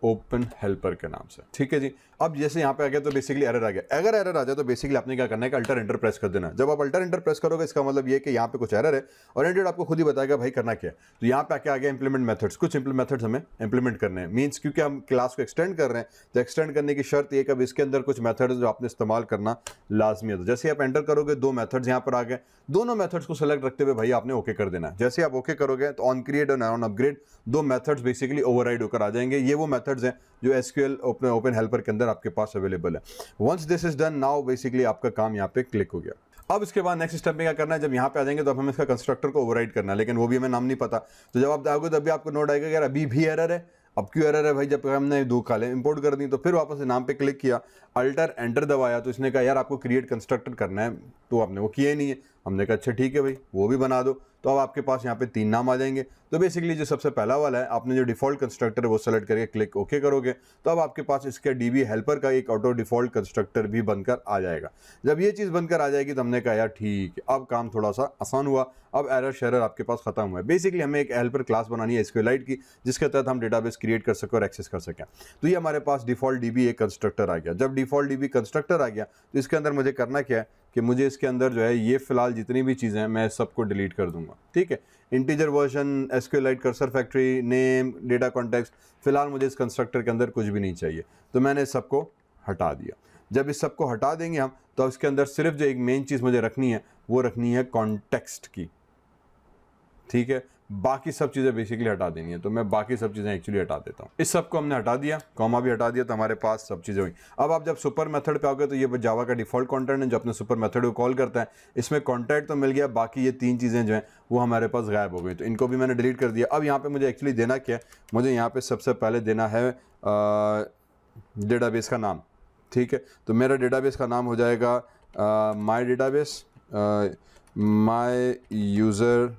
ओपन हेल्पर के नाम से, ठीक है जी। अब जैसे यहाँ पे आ गया तो बेसिकली एरर आ गया। अगर एरर आ जाए तो बेसिकली आपने क्या करना है कि अल्टर एंटर प्रेस कर देना। जब आप अल्टर एंटर प्रेस करोगे इसका मतलब ये है कि यहाँ पे कुछ एरर है और एंड्रॉइड आपको खुद ही बताएगा भाई करना क्या है। तो यहाँ पे आके आ गया इंप्लीमेंट मेथड्स, कुछ मेथड्स हमें इंप्लीमेंट करने हैं। मीन्स क्योंकि हम क्लास को एक्सटेंड कर रहे हैं तो एक्सटेंड करने की शर्त ये कि अब इसके अंदर कुछ मेथड्स जो आपने इस्तेमाल करना लाजमी है। तो जैसे आप एंटर करोगे दो मेथड्स यहाँ पर आ गए, दोनों मेथड्स को सेलेक्ट रखते हुए भाई आपने ओके कर देना है। जैसे आप ओके करोगे तो ऑन क्रिएट और ऑन अपग्रेड दो मेथड्स बेसिकली ओवरराइड होकर आ जाएंगे। ये वो मेथड्स हैं जो SQL ओपन हेल्पर के अंदर आपके पास अवेलेबल है। Once this is done, now basically आपका काम यहाँ पे क्लिक हो गया। अब इसके बाद नेक्स्ट स्टेप में क्या करना है, जब यहाँ पे आ जाएंगे तो अब हमें इसका कंस्ट्रक्टर को ओवरराइड करना है, लेकिन वो भी हमें नाम नहीं पता। तो जब आप आओगे तब भी आपको नोट आएगा यार अभी भी एरर है। अब क्यों एरर है भाई, जब हमने दो खाले इंपोर्ट कर दी। तो फिर वापस नाम पे क्लिक किया, अल्टर एंटर दबाया, तो इसने कहा यार आपको क्रिएट कंस्ट्रक्टर करना है, तो आपने वो किया ही नहीं है। हमने कहा अच्छा ठीक है भाई वो भी बना दो। तो अब आपके पास यहाँ पे 3 नाम आ जाएंगे। तो बेसिकली जो सबसे पहला वाला है, आपने जो डिफॉल्ट कंस्ट्रक्टर है वो सेलेक्ट करके क्लिक ओके करोगे तो अब आपके पास इसके DB हेल्पर का एक ऑटो डिफॉल्ट कंस्ट्रक्टर भी बनकर आ जाएगा। जब ये चीज़ बनकर आ जाएगी तो हमने कहा यार ठीक है, अब काम थोड़ा सा आसान हुआ, अब एरर शेरर आपके पास खत्म हुआ है। बेसिकली हमें एक हेल्पर क्लास बनानी है SQLite की, जिसके तहत हम डेटाबेस क्रिएट कर सकें और एक्सेस कर सकें। तो ये हमारे पास डिफॉल्ट DB एक कंस्ट्रक्टर आ गया। जब डिफॉल्ट DB कंस्ट्रक्टर आ गया तो इसके अंदर मुझे करना क्या है कि मुझे इसके अंदर जो है ये फिलहाल जितनी भी चीज़ें हैं मैं सबको डिलीट कर दूंगा, ठीक है। Integer version, SQLite cursor factory, name, data context, फिलहाल मुझे इस कंस्ट्रक्टर के अंदर कुछ भी नहीं चाहिए, तो मैंने सबको हटा दिया। जब इस सबको हटा देंगे हम तो इसके अंदर सिर्फ जो एक मेन चीज़ मुझे रखनी है वो रखनी है कॉन्टेक्स्ट की, ठीक है। बाकी सब चीज़ें बेसिकली हटा देनी है, तो मैं बाकी सब चीज़ें एक्चुअली हटा देता हूँ। इस सब को हमने हटा दिया, कॉमा भी हटा दिया, तो हमारे पास सब चीज़ें हुई। अब आप जब सुपर मेथड पे आओगे तो ये जावा का डिफॉल्ट कंटेंट है जो अपने सुपर मेथड को कॉल करता है। इसमें कॉन्टैक्ट तो मिल गया, बाकी ये 3 चीज़ें जो हैं वो हमारे पास गायब हो गई, तो इनको भी मैंने डिलीट कर दिया। अब यहाँ पर मुझे एक्चुअली देना क्या है, मुझे यहाँ पर सबसे पहले देना है डेटाबेस का नाम, ठीक है। तो मेरा डेटाबेस का नाम हो जाएगा माई डेटाबेस, माई यूज़र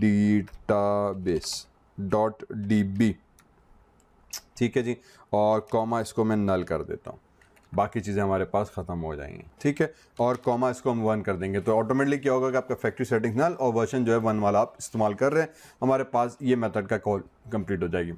database.db, ठीक है जी। और कॉमा इसको मैं नल कर देता हूँ, बाकी चीज़ें हमारे पास ख़त्म हो जाएंगी, ठीक है। और कॉमा इसको हम 1 कर देंगे, तो ऑटोमेटिकली क्या होगा कि आपका फैक्ट्री सेटिंग्स नल और वर्जन जो है 1 वाला आप इस्तेमाल कर रहे हैं, हमारे पास ये मेथड का कॉल कंप्लीट हो जाएगी,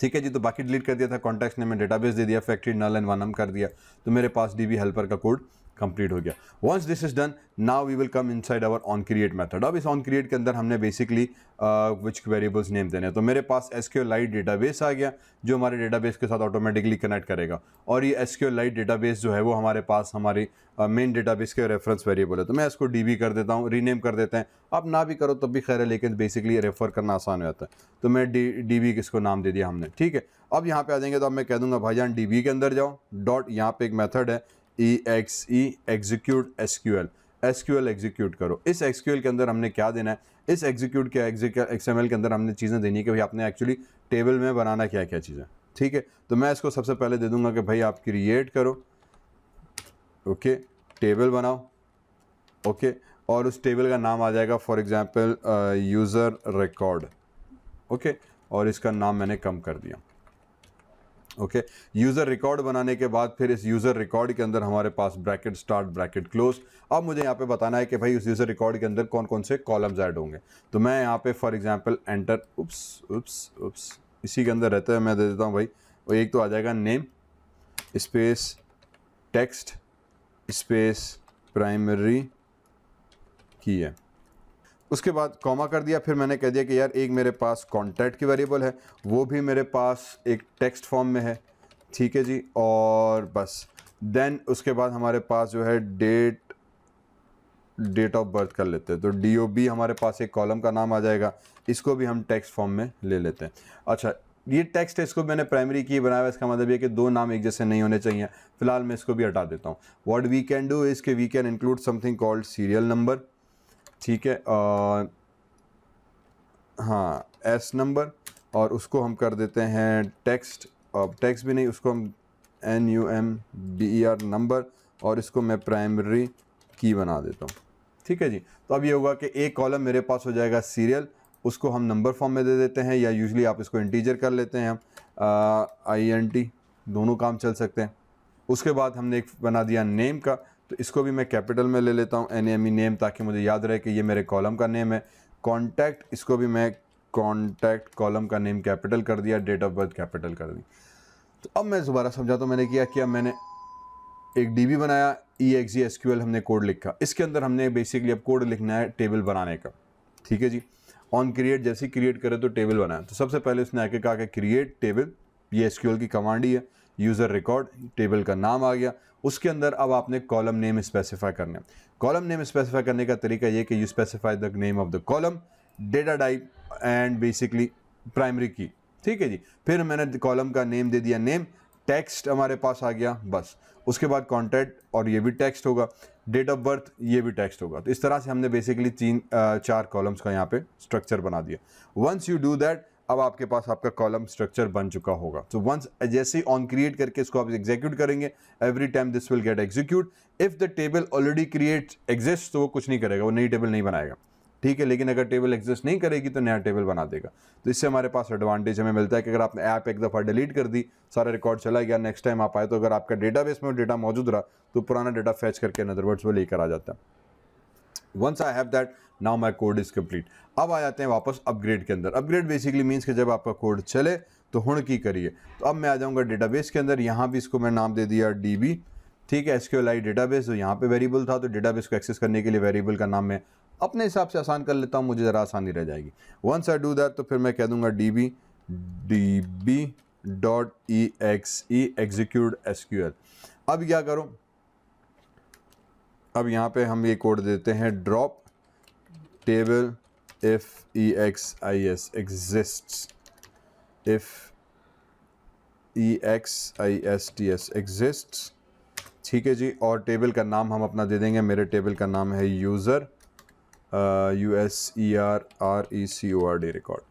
ठीक है जी। तो बाकी डिलीट कर दिया था, कॉन्टेक्स्ट ने मैं डेटाबेस दे दिया, फैक्ट्री नल एंड 1 हम कर दिया, तो मेरे पास DB हेल्पर का कोड कंप्लीट हो गया। Once this is done, now we will come inside our on create method. अब इस ऑन क्रिएट के अंदर हमने बेसिकली विच वेरिएबल्स नेम देने हैं। तो मेरे पास SQLite डेटाबेस आ गया जो हमारे डेटाबेस के साथ ऑटोमेटिकली कनेक्ट करेगा, और ये SQLite डेटाबेस जो है वो हमारे पास हमारी मेन डेटाबेस के रेफरेंस वेरिएबल है। तो मैं इसको DB कर देता हूँ, रीनेम कर देते हैं, आप ना भी करो तब भी खैर है, लेकिन बेसिकली रेफर करना आसान हो जाता है। तो मैं DB किसको नाम दे दिया हमने, ठीक है। अब यहाँ पे आ जाएंगे तो अब मैं कह दूंगा भाईजान DB के अंदर जाओ, डॉट, यहाँ पे एक मेथड है EXE एग्जीक्यूट SQL एग्जीक्यूट करो। इस SQL के अंदर हमने क्या देना है, इस एग्जीक्यूट के XML के अंदर हमने चीज़ें देनी है कि भाई आपने एक्चुअली टेबल में बनाना क्या क्या चीज़ें, ठीक है। तो मैं इसको सबसे पहले दे दूंगा कि भाई आप क्रिएट करो, ओके, टेबल बनाओ, ओके, और उस टेबल का नाम आ जाएगा for example user record, okay. और इसका नाम मैंने कम कर दिया। ओके, यूज़र रिकॉर्ड बनाने के बाद फिर इस यूज़र रिकॉर्ड के अंदर हमारे पास ब्रैकेट स्टार्ट ब्रैकेट क्लोज। अब मुझे यहाँ पे बताना है कि भाई उस यूज़र रिकॉर्ड के अंदर कौन कौन से कॉलम्स ऐड होंगे। तो मैं यहाँ पे फॉर एग्जांपल एंटर उप्स इसी के अंदर रहता है, मैं दे देता हूँ भाई। वो एक तो आ जाएगा name space text space primary की है, उसके बाद कॉमा कर दिया। फिर मैंने कह दिया कि यार एक मेरे पास कॉन्टैक्ट की वेरिएबल है, वो भी मेरे पास एक टेक्स्ट फॉर्म में है, ठीक है जी। और बस देन उसके बाद हमारे पास जो है डेट ऑफ बर्थ कर लेते हैं। तो DOB हमारे पास एक कॉलम का नाम आ जाएगा, इसको भी हम टेक्स्ट फॉर्म में ले लेते हैं। अच्छा, ये टेक्स्ट है, इसको मैंने प्राइमरी की बनाया हुआ, इसका मतलब ये कि दो नाम एक जैसे नहीं होने चाहिए। फिलहाल मैं इसको भी हटा देता हूँ। What we can do is कि we can include something called serial number, ठीक है, हाँ S नंबर, और उसको हम कर देते हैं टेक्स्ट, अब टेक्स्ट भी नहीं, उसको हम NUMBER नंबर, और इसको मैं प्राइमरी की बना देता हूँ, ठीक है जी। तो अब ये होगा कि एक कॉलम मेरे पास हो जाएगा सीरियल, उसको हम नंबर फॉर्म में दे देते हैं, या यूजुअली आप इसको इंटीजर कर लेते हैं हम, INT, दोनों काम चल सकते हैं। उसके बाद हमने एक बना दिया नेम का, तो इसको भी मैं कैपिटल में ले लेता हूँ, NAME नेम, ताकि मुझे याद रहे कि ये मेरे कॉलम का नेम है। कॉन्टैक्ट, इसको भी मैं कॉन्टैक्ट कॉलम का नेम कैपिटल कर दिया, डेट ऑफ बर्थ कैपिटल कर दी। तो अब मैं दोबारा समझाता हूँ मैंने किया मैंने एक DB बनाया, EXE SQL हमने कोड लिखा, इसके अंदर हमने बेसिकली अब कोड लिखना है टेबल बनाने का, ठीक है जी। ऑन क्रिएट जैसे ही क्रिएट करे तो टेबल बनाया, तो सबसे पहले उसने आके कहा कि क्रिएट टेबल, ये SQL की कमांड ही है। यूज़र रिकॉर्ड, टेबल का नाम आ गया, उसके अंदर अब आपने कॉलम नेम स्पेसिफाई करना है। कॉलम नेम स्पेसिफाई करने का तरीका ये कि you specify the name of the column, data type and basically primary की, ठीक है जी। फिर मैंने कॉलम का नेम दे दिया नेम, टेक्स्ट हमारे पास आ गया, बस। उसके बाद कॉन्टैक्ट, और ये भी टेक्स्ट होगा, डेट ऑफ बर्थ ये भी टेक्स्ट होगा। तो इस तरह से हमने बेसिकली 4 कॉलम्स का यहाँ पे स्ट्रक्चर बना दिया। वंस यू डू दैट, अब आपके पास आपका कॉलम स्ट्रक्चर बन चुका होगा। तो वंस जैसे ही ऑन क्रिएट करके इसको आप एग्जीक्यूट करेंगे, every time this will get execute. If the table already create exist, तो वो कुछ नहीं करेगा, वो नई टेबल नहीं बनाएगा, ठीक है। लेकिन अगर टेबल एग्जिस्ट नहीं करेगी तो नया टेबल बना देगा। तो इससे हमारे पास एडवांटेज हमें मिलता है कि अगर आपने ऐप एक दफ़ा डिलीट कर दी, सारा रिकॉर्ड चला गया, नेक्स्ट टाइम आप आए तो अगर आपका डेटाबेस में डेटा मौजूद रहा तो पुराना डेटा फैच करके इन अदर वर्ड्स वो लेकर आ जाता है। Once I have that, now my code is complete. अब आ जाते हैं वापस अपग्रेड के अंदर। अपग्रेड बेसिकली मीन्स कि जब आपका कोड चले तो हुण की करिए। तो अब मैं आ जाऊँगा डेटाबेस के अंदर, यहाँ भी इसको मैं नाम दे दिया DB, ठीक है, SQLite डेटाबेस। तो यहाँ पे वेरिएबल था, तो डेटाबेस को एक्सेस करने के लिए वेरिएबल का नाम मैं अपने हिसाब से आसान कर लेता हूँ, मुझे ज़रा आसानी रह जाएगी। वंस आई डू दैट, तो फिर मैं कह दूँगा DB.exe execute SQL। अब क्या करूँ, अब यहाँ पे हम ये कोड देते हैं drop table if EXIS exists, if EXISTS exists, ठीक है जी। और टेबल का नाम हम अपना दे देंगे, मेरे टेबल का नाम है यूज़र USERRECORD रिकॉर्ड,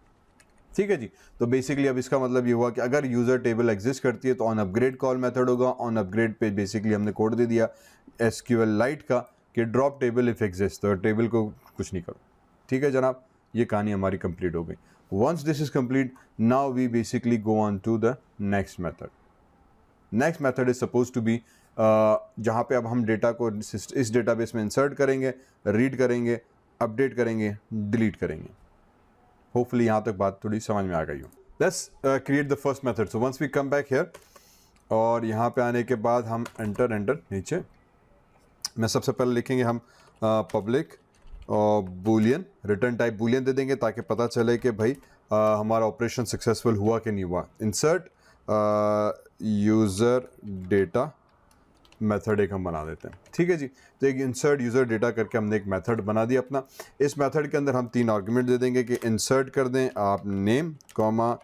ठीक है जी। तो बेसिकली अब इसका मतलब ये हुआ कि अगर यूज़र टेबल एग्जिस्ट करती है तो ऑन अपग्रेड कॉल मेथड होगा। ऑन अपग्रेड पे बेसिकली हमने कोड दे दिया SQLite का कि ड्रॉप टेबल इफ एग्जिस्ट, तो टेबल को कुछ नहीं करो, ठीक है जनाब। ये कहानी हमारी कंप्लीट हो गई। Once this is complete, now we basically go on to the next method. Next method is suppose to be, जहाँ पे अब हम डेटा को इस डेटाबेस में इंसर्ट करेंगे, रीड करेंगे, अपडेट करेंगे, डिलीट करेंगे। होपफुली यहाँ तक बात थोड़ी समझ में आ गई हो। Let's create the first method. So once we come back here, और यहाँ पे आने के बाद हम एंटर नीचे में सबसे पहले लिखेंगे हम पब्लिक और बूलियन, रिटर्न टाइप बूलियन दे देंगे ताकि पता चले कि भाई हमारा ऑपरेशन सक्सेसफुल हुआ कि नहीं हुआ। इंसर्ट यूज़र डेटा मेथड एक हम बना देते हैं, ठीक है जी। तो एक इंसर्ट यूज़र डेटा करके हमने एक मेथड बना दिया अपना। इस मेथड के अंदर हम 3 आर्गुमेंट दे देंगे कि इंसर्ट कर दें आप नेम कॉमा,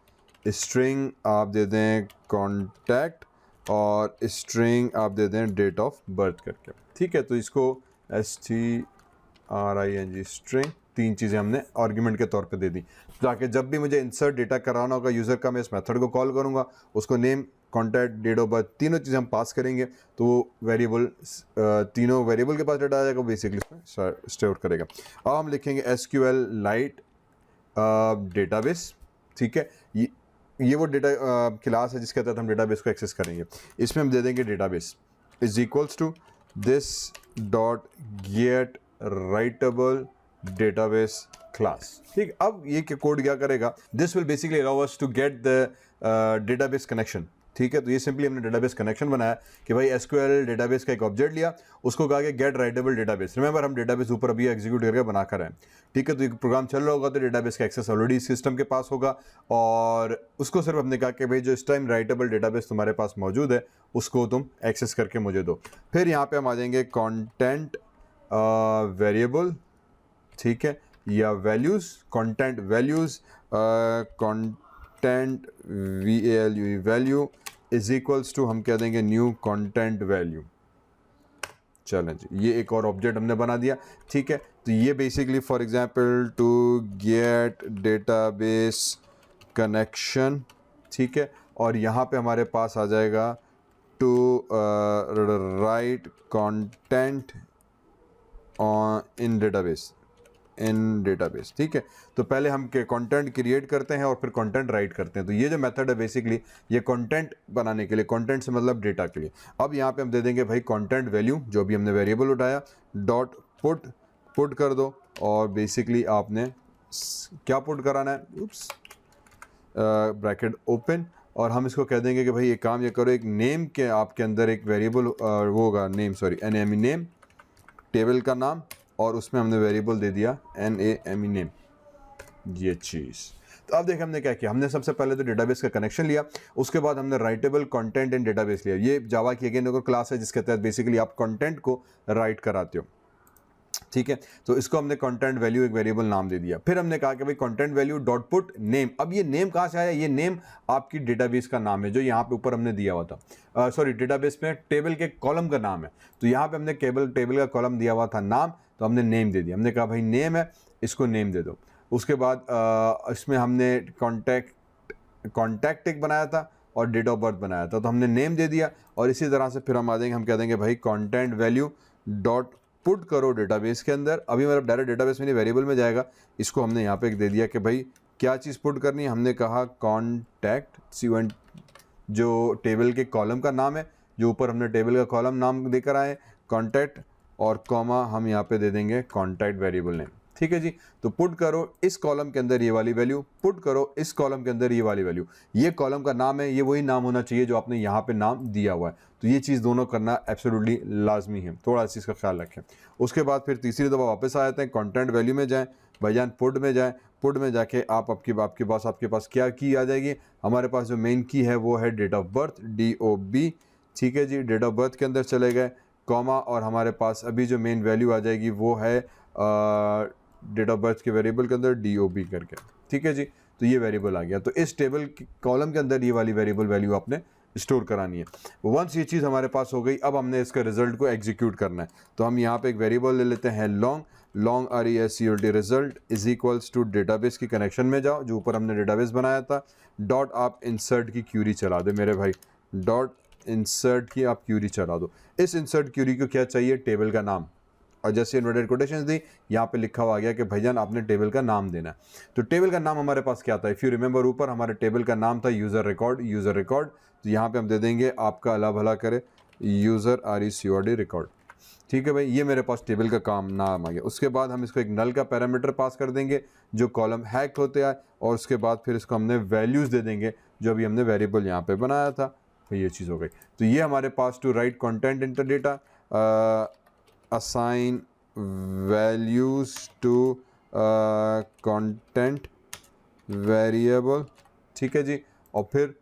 स्ट्रिंग आप दे दें कॉन्टैक्ट, और स्ट्रिंग आप दे दें डेट ऑफ बर्थ करके, ठीक है। तो इसको STRING स्ट्रिंग, 3 चीज़ें हमने आर्गुमेंट के तौर पे दे दी, ताकि जब भी मुझे इंसर्ट डेटा कराना होगा यूज़र का, मैं इस मेथड को कॉल करूँगा, उसको name contact date of birth तीनों चीज़ें हम पास करेंगे, तो वो वेरिएबल तीनों वेरिएबल के पास डेटा आ जाएगा, बेसिकली स्टोर करेगा। अब हम लिखेंगे SQLite डेटाबेस, ठीक है, ये वो डेटा क्लास है जिसके तहत हम डेटाबेस को एक्सेस करेंगे। इसमें हम दे देंगे database is equals to this dot get writable database class. ठीक, अब ये कोड क्या करेगा, this will basically allow us to get the database connection. ठीक है, तो ये सिंपली हमने डेटाबेस कनेक्शन बनाया कि भाई एसक्यूएल डेटाबेस का एक ऑब्जेक्ट लिया, उसको कहा कि गेट राइटेबल डेटाबेस। रिमेंबर हम डेटाबेस ऊपर अभी एग्जीक्यूट करके बना कर हैं। ठीक है, तो एक प्रोग्राम चल रहा होगा तो डेटाबेस का एक्सेस ऑलरेडी सिस्टम के पास होगा, और उसको सिर्फ हमने कहा कि भाई जो इस टाइम राइटेबल डेटाबेस तुम्हारे पास मौजूद है उसको तुम एक्सेस करके मुझे दो। फिर यहाँ पे हम आ जाएंगे कंटेंट वेरिएबल, ठीक है, या values, content values, content value is equals to हम कह देंगे न्यू कंटेंट वैल्यू। चलें जी, ये एक और ऑब्जेक्ट हमने बना दिया। ठीक है, तो ये basically for example to get database connection, ठीक है, और यहाँ पे हमारे पास आ जाएगा to write content in database. ठीक है, तो पहले हम कंटेंट क्रिएट करते हैं और फिर कंटेंट राइट करते हैं। तो ये जो मेथड है बेसिकली ये कंटेंट बनाने के लिए, कंटेंट से मतलब डेटा के लिए। अब यहाँ पे हम दे देंगे भाई कंटेंट वैल्यू, जो भी हमने वेरिएबल उठाया, डॉट पुट कर दो, और बेसिकली आपने क्या पुट कराना है, उप्स, ब्रैकेट ओपन, और हम इसको कह देंगे कि भाई एक काम ये करो, एक नेम के आपके अंदर एक वेरिएबल वो होगा, name, sorry NAME name, table का नाम, और उसमें हमने वेरिएबल दे दिया NAME नेम, ये चीज़। तो अब देखिए हमने क्या किया, हमने सबसे पहले तो डेटाबेस का कनेक्शन लिया, उसके बाद हमने राइटेबल कंटेंट इन डेटाबेस लिया। ये जावा की अगेन एक क्लास है जिसके तहत बेसिकली आप कंटेंट को राइट कराते हो। ठीक है, तो इसको हमने कंटेंट वैल्यू एक वेरिएबल नाम दे दिया। फिर हमने कहा कि भाई content value dot put name. अब ये नेम कहाँ से आया, ये नेम आपकी डेटाबेस का नाम है जो यहाँ पे ऊपर हमने दिया हुआ था, सॉरी डेटाबेस में टेबल के कॉलम का नाम है। तो यहाँ पे हमने टेबल का कॉलम दिया हुआ था नाम, तो हमने नेम दे दिया। हमने कहा भाई नेम है, इसको नेम दे दो। उसके बाद इसमें हमने कॉन्टैक्ट एक बनाया था और डेट ऑफ बर्थ बनाया था, तो हमने नेम दे दिया। और इसी तरह से फिर हम आ जाएंगे, हम कह देंगे भाई कंटेंट वैल्यू डॉट पुट करो डेटाबेस के अंदर। अभी मतलब डायरेक्ट डेटाबेस में नहीं, वेरिएबल में जाएगा। इसको हमने यहाँ पे एक दे दिया कि भाई क्या चीज़ पुट करनी है, हमने कहा कॉन्टैक्ट C1, जो टेबल के कॉलम का नाम है, जो ऊपर हमने टेबल का कॉलम नाम देकर आए, कॉन्टैक्ट, और कॉमा हम यहाँ पे दे देंगे कॉन्टैक्ट वेरिएबल नेम। ठीक है जी, तो पुट करो इस कॉलम के अंदर ये वाली वैल्यू, पुट करो इस कॉलम के अंदर ये वाली वैल्यू। ये कॉलम का नाम है, ये वही नाम होना चाहिए जो आपने यहाँ पे नाम दिया हुआ है। तो ये चीज़ दोनों करना एब्सोल्युटली लाजमी है, थोड़ा इस चीज़ का ख्याल रखें। उसके बाद फिर तीसरी दफ़ा वापस आ जाते हैं, कंटेंट वैल्यू में जाएँ, भाईजान पुट में जाएँ। पुट में जाके आपके पास क्या की आ जाएगी, हमारे पास जो मेन की है वो है डेट ऑफ बर्थ, DOB। ठीक है जी, डेट ऑफ बर्थ के अंदर चले गए, कॉमा, और हमारे पास अभी जो मेन वैल्यू आ जाएगी वो है डेट ऑफ बर्थ के वेरिएबल के अंदर DOB करके। ठीक है जी, तो ये वेरिएबल आ गया। तो इस टेबल कॉलम के अंदर ये वाली वेरिएबल वैल्यू आपने स्टोर करानी है। वंस ये चीज़ हमारे पास हो गई, अब हमने इसका रिजल्ट को एग्जीक्यूट करना है। तो हम यहाँ पे एक वेरिएबल ले लेते हैं long RESULT result is equals to database की कनेक्शन में जाओ, जो ऊपर हमने डेटाबेस बनाया था, डॉट आप इंसर्ट की क्यूरी चला दे मेरे भाई, डॉट इंसर्ट की आप क्यूरी चला दो। इस इंसर्ट क्यूरी को क्या चाहिए, टेबल का नाम, और जैसे इन्वर्टेड कोटेशंस दी, यहाँ पे लिखा हुआ गया कि भाईजान आपने टेबल का नाम देना है। तो टेबल का नाम हमारे पास क्या था, इफ़ यू रिमेंबर ऊपर हमारे टेबल का नाम था यूज़र रिकॉर्ड। तो यहाँ पे हम दे देंगे आपका अल्लाह भला करे यूज़र RECORD रिकॉर्ड। ठीक है भाई, ये मेरे पास टेबल का काम नाम आ गया। उसके बाद हम इसको एक नल का पैरामीटर पास कर देंगे जो कॉलम हैक होते आए, और उसके बाद फिर इसको हमने वैल्यूज़ दे देंगे जो अभी हमने वेरिएबल यहाँ पे बनाया था। तो ये चीज़ हो गई। तो ये हमारे पास to write content enter data, assign values to content variable। ठीक है जी, और फिर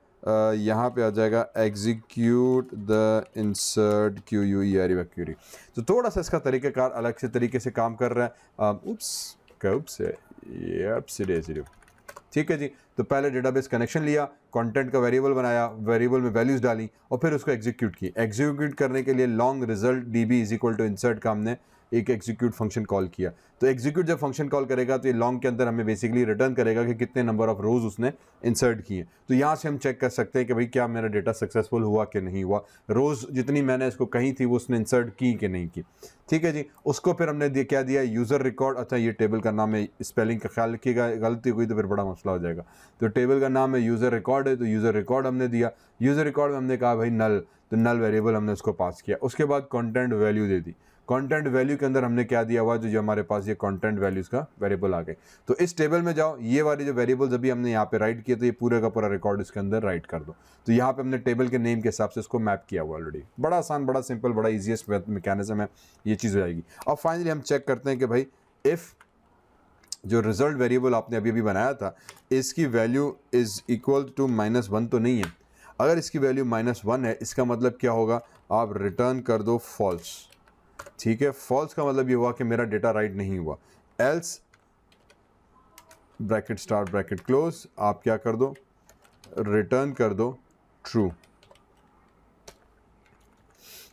यहाँ पे आ जाएगा execute the insert query। तो थोड़ा सा इसका तरीक़ेकार अलग से तरीके से काम कर रहा है। ठीक है जी, तो पहले डेटाबेस कनेक्शन लिया, कंटेंट का वेरिएबल बनाया, वेरिएबल में वैल्यूज़ डाली, और फिर उसको एग्जीक्यूट की। एग्जीक्यूट करने के लिए long result DB is equal to insert का हमने एक एग्जीक्यूट फंक्शन कॉल किया। तो एग्जीक्यूट जब फंक्शन कॉल करेगा तो ये लॉन्ग के अंदर हमें बेसिकली रिटर्न करेगा कि कितने नंबर ऑफ रोज उसने इंसर्ट किए। तो यहाँ से हम चेक कर सकते हैं कि भाई क्या मेरा डेटा सक्सेसफुल हुआ कि नहीं हुआ, रोज जितनी मैंने इसको कही थी वो उसने इंसर्ट की कि नहीं की। ठीक है जी, उसको फिर हमने क्या दिया, यूज़र रिकॉर्ड। अच्छा ये टेबल का नाम है, स्पेलिंग का ख्याल रखिएगा, गलती हुई तो फिर बड़ा मसला हो जाएगा। तो टेबल का नाम है यूज़र रिकॉर्ड है, तो यूज़र रिकॉर्ड हमने दिया। यूज़र रिकॉर्ड में हमने कहा भाई नल, तो नल वेरिएबल हमने उसको पास किया। उसके बाद कंटेंट वैल्यू दे दी। कंटेंट वैल्यू के अंदर हमने क्या दिया हुआ, जो हमारे पास ये कंटेंट वैल्यूज़ का वेरिएबल आ गए। तो इस टेबल में जाओ, ये वाले जो वेरिएबल्स अभी हमने यहाँ पे राइट किए, तो ये पूरे का पूरा रिकॉर्ड इसके अंदर राइट कर दो। तो यहाँ पे हमने टेबल के नेम के हिसाब से इसको मैप किया हुआ ऑलरेडी। बड़ा आसान, बड़ा सिंपल, बड़ा ईजीएस्ट मैकेनिज्म है, ये चीज़ हो जाएगी। अब फाइनली हम चेक करते हैं कि भाई इफ़ जो रिजल्ट वेरिएबल आपने अभी बनाया था, इसकी वैल्यू इज़ इक्वल टू -1 तो नहीं है। अगर इसकी वैल्यू -1 है, इसका मतलब क्या होगा, आप रिटर्न कर दो फॉल्स। ठीक है, फॉल्स का मतलब ये हुआ कि मेरा डेटा राइट नहीं हुआ। Else bracket start bracket close, आप क्या कर दो, रिटर्न कर दो ट्रू।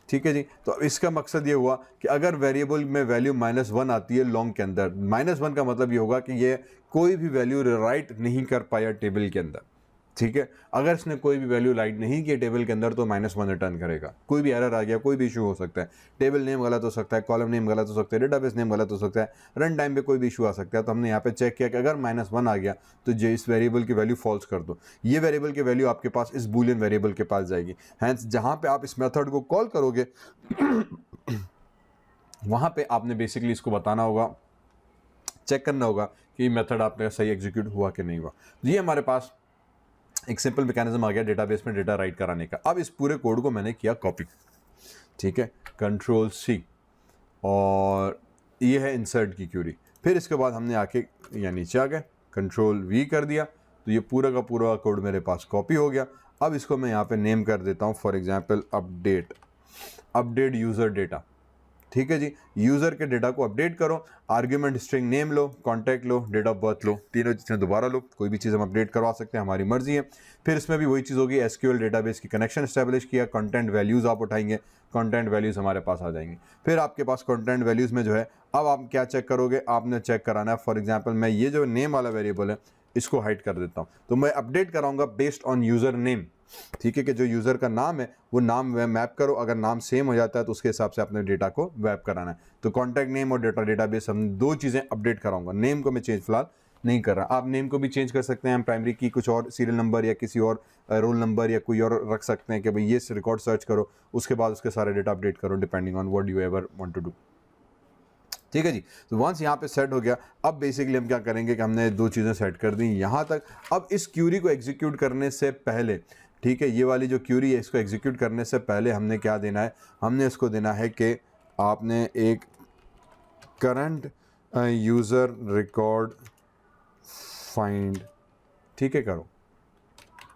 ठीक है जी, तो इसका मकसद ये हुआ कि अगर वेरिएबल में वैल्यू -1 आती है लॉन्ग के अंदर, -1 का मतलब ये होगा कि ये कोई भी वैल्यू राइट नहीं कर पाया टेबल के अंदर। ठीक है, अगर इसने कोई भी वैल्यू राइट नहीं की टेबल के अंदर तो -1 रिटर्न करेगा। कोई भी एरर आ गया, कोई भी इशू हो सकता है, टेबल नेम गलत हो सकता है, कॉलम नेम गलत हो सकता है, डेटाबेस नेम गलत हो सकता है, रन टाइम पे कोई भी इशू आ सकता है। तो हमने यहाँ पे चेक किया कि अगर -1 आ गया तो जो इस वेरिएबल की वैल्यू फॉल्स कर दो। ये वेरिएबल की वैल्यू आपके पास इस बूलियन वेरिएबल के पास जाएगी। हैंस जहाँ पे आप इस मेथड को कॉल करोगे वहाँ पे आपने बेसिकली इसको बताना होगा, चेक करना होगा कि मेथड आपने सही एग्जीक्यूट हुआ कि नहीं हुआ। ये हमारे पास एक सिंपल मैकेनिज्म आ गया डेटाबेस में डेटा राइट कराने का। अब इस पूरे कोड को मैंने किया कॉपी। ठीक है, Ctrl+C, और ये है इंसर्ट की क्यूरी। फिर इसके बाद हमने आके यहाँ नीचे आ गए, Ctrl+V कर दिया, तो ये पूरा का पूरा कोड मेरे पास कॉपी हो गया। अब इसको मैं यहाँ पे नेम कर देता हूँ, for example update user data. ठीक है जी, यूज़र के डेटा को अपडेट करो, आर्ग्यूमेंट स्ट्रिंग नेम लो, कॉन्टैक्ट लो, डेट ऑफ बर्थ लो, तीनों चीज़ें दोबारा लो। कोई भी चीज़ हम अपडेट करवा सकते हैं, हमारी मर्जी है। फिर इसमें भी वही चीज़ होगी, एसक्यूएल डेटाबेस की कनेक्शन एस्टेब्लिश किया, कंटेंट वैल्यूज़ आप उठाएंगे, कंटेंट वैल्यूज़ हमारे पास आ जाएंगे। फिर आपके पास कंटेंट वैल्यूज़ में जो है, अब आप क्या चेक करोगे, आपने चेक कराना है, फॉर एग्जाम्पल मैं ये जो नेम वाला वेरिएबल है इसको हाइड कर देता हूँ। तो मैं अपडेट कराऊंगा बेस्ड ऑन यूज़र नेम। ठीक है, कि जो यूज़र का नाम है वो नाम मैप करो, अगर नाम सेम हो जाता है तो उसके हिसाब से अपने डेटा को मैप कराना है। तो कॉन्टैक्ट नेम और डेटाबेस हम दो चीज़ें अपडेट कराऊंगा। नेम को मैं चेंज फिलहाल नहीं कर रहा, आप नेम को भी चेंज कर सकते हैं, हम प्राइमरी की कुछ और सीरियल नंबर या किसी और रोल नंबर या कोई और रख सकते हैं कि भाई ये रिकॉर्ड सर्च करो, उसके बाद उसके सारे डेटा अपडेट करो depending on what you ever want to do. ठीक है जी, तो वंस यहाँ पे सेट हो गया, अब बेसिकली हम क्या करेंगे कि हमने दो चीज़ें सेट कर दी यहाँ तक। अब इस क्यूरी को एग्जीक्यूट करने से पहले, ठीक है, ये वाली जो क्यूरी है इसको एग्जीक्यूट करने से पहले हमने क्या देना है, हमने इसको देना है कि आपने एक करंट यूज़र रिकॉर्ड फाइंड, ठीक है, करो,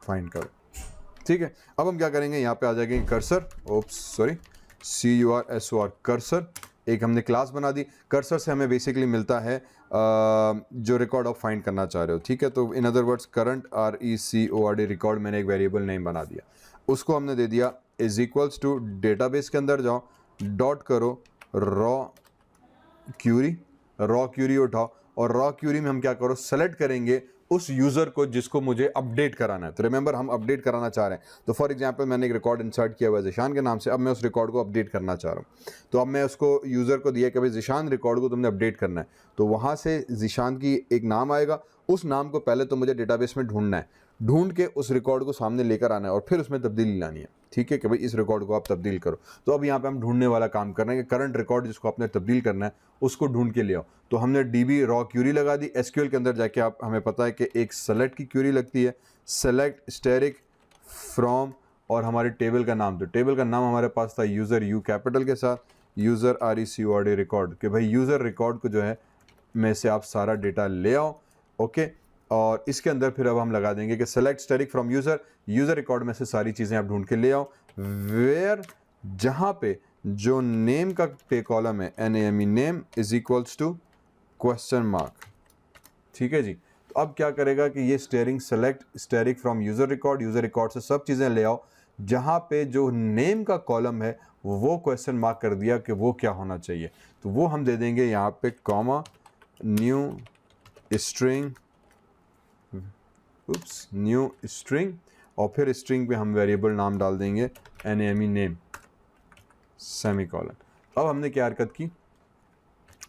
फाइंड करो। ठीक है, अब हम क्या करेंगे, यहाँ पे आ जाएंगे cursor, oops sorry, CURSOR cursor, एक हमने क्लास बना दी। कर्सर से हमें बेसिकली मिलता है जो रिकॉर्ड आप फाइंड करना चाह रहे हो। ठीक है, तो in other words current RECORD record मैंने एक वेरिएबल नेम बना दिया, उसको हमने दे दिया इज इक्वल्स टू, डेटाबेस के अंदर जाओ, डॉट करो रॉ क्यूरी उठाओ, और रॉ क्यूरी में हम क्या करो, सेलेक्ट करेंगे उस यूज़र को जिसको मुझे अपडेट कराना है। तो रिमेंबर हम अपडेट कराना चाह रहे हैं, तो फॉर एग्जांपल मैंने एक रिकॉर्ड इंसर्ट किया हुआ है ज़िशान के नाम से, अब मैं उस रिकॉर्ड को अपडेट करना चाह रहा हूँ। तो अब मैं उसको यूज़र को दिया कि भाई ज़िशान रिकॉर्ड को तुमने अपडेट करना है, तो वहाँ से ज़िशान की एक नाम आएगा, उस नाम को पहले तो मुझे डेटाबेस में ढूंढना है, ढूंढ के उस रिकॉर्ड को सामने लेकर आना है और फिर उसमें तब्दीली लानी है। ठीक है, कि भाई इस रिकॉर्ड को आप तब्दील करो। तो अब यहाँ पे हम ढूंढने वाला काम कर रहे हैं कि करंट रिकॉर्ड जिसको आपने तब्दील करना है उसको ढूंढ के ले आओ। तो हमने DB रॉ क्यूरी लगा दी। SQL के अंदर जाके आप, हमें पता है कि एक सेलेक्ट की क्यूरी लगती है, सेलेक्ट स्टेरिक फ्रॉम और हमारे टेबल का नाम, तो टेबल का नाम हमारे पास था यूज़र U कैपिटल के साथ, यूज़र RECORD रिकॉर्ड, कि भाई यूज़र रिकॉर्ड को जो है में से आप सारा डेटा ले आओ। ओके, और इसके अंदर फिर अब हम लगा देंगे कि select asterisk from user record में से सारी चीज़ें आप ढूंढ के ले आओ, वेयर जहाँ पे जो नेम का पे कॉलम है NAME name is equals to question mark. ठीक है जी, तो अब क्या करेगा कि ये string select asterisk from user record से सब चीज़ें ले आओ, जहाँ पे जो नेम का कॉलम है वो क्वेश्चन मार्क कर दिया कि वो क्या होना चाहिए, तो वो हम दे देंगे यहाँ पे comma new string, new string, और फिर स्ट्रिंग पे हम वेरिएबल नाम डाल देंगे NAME नेम सेमीकोलन। अब हमने क्या हरकत की,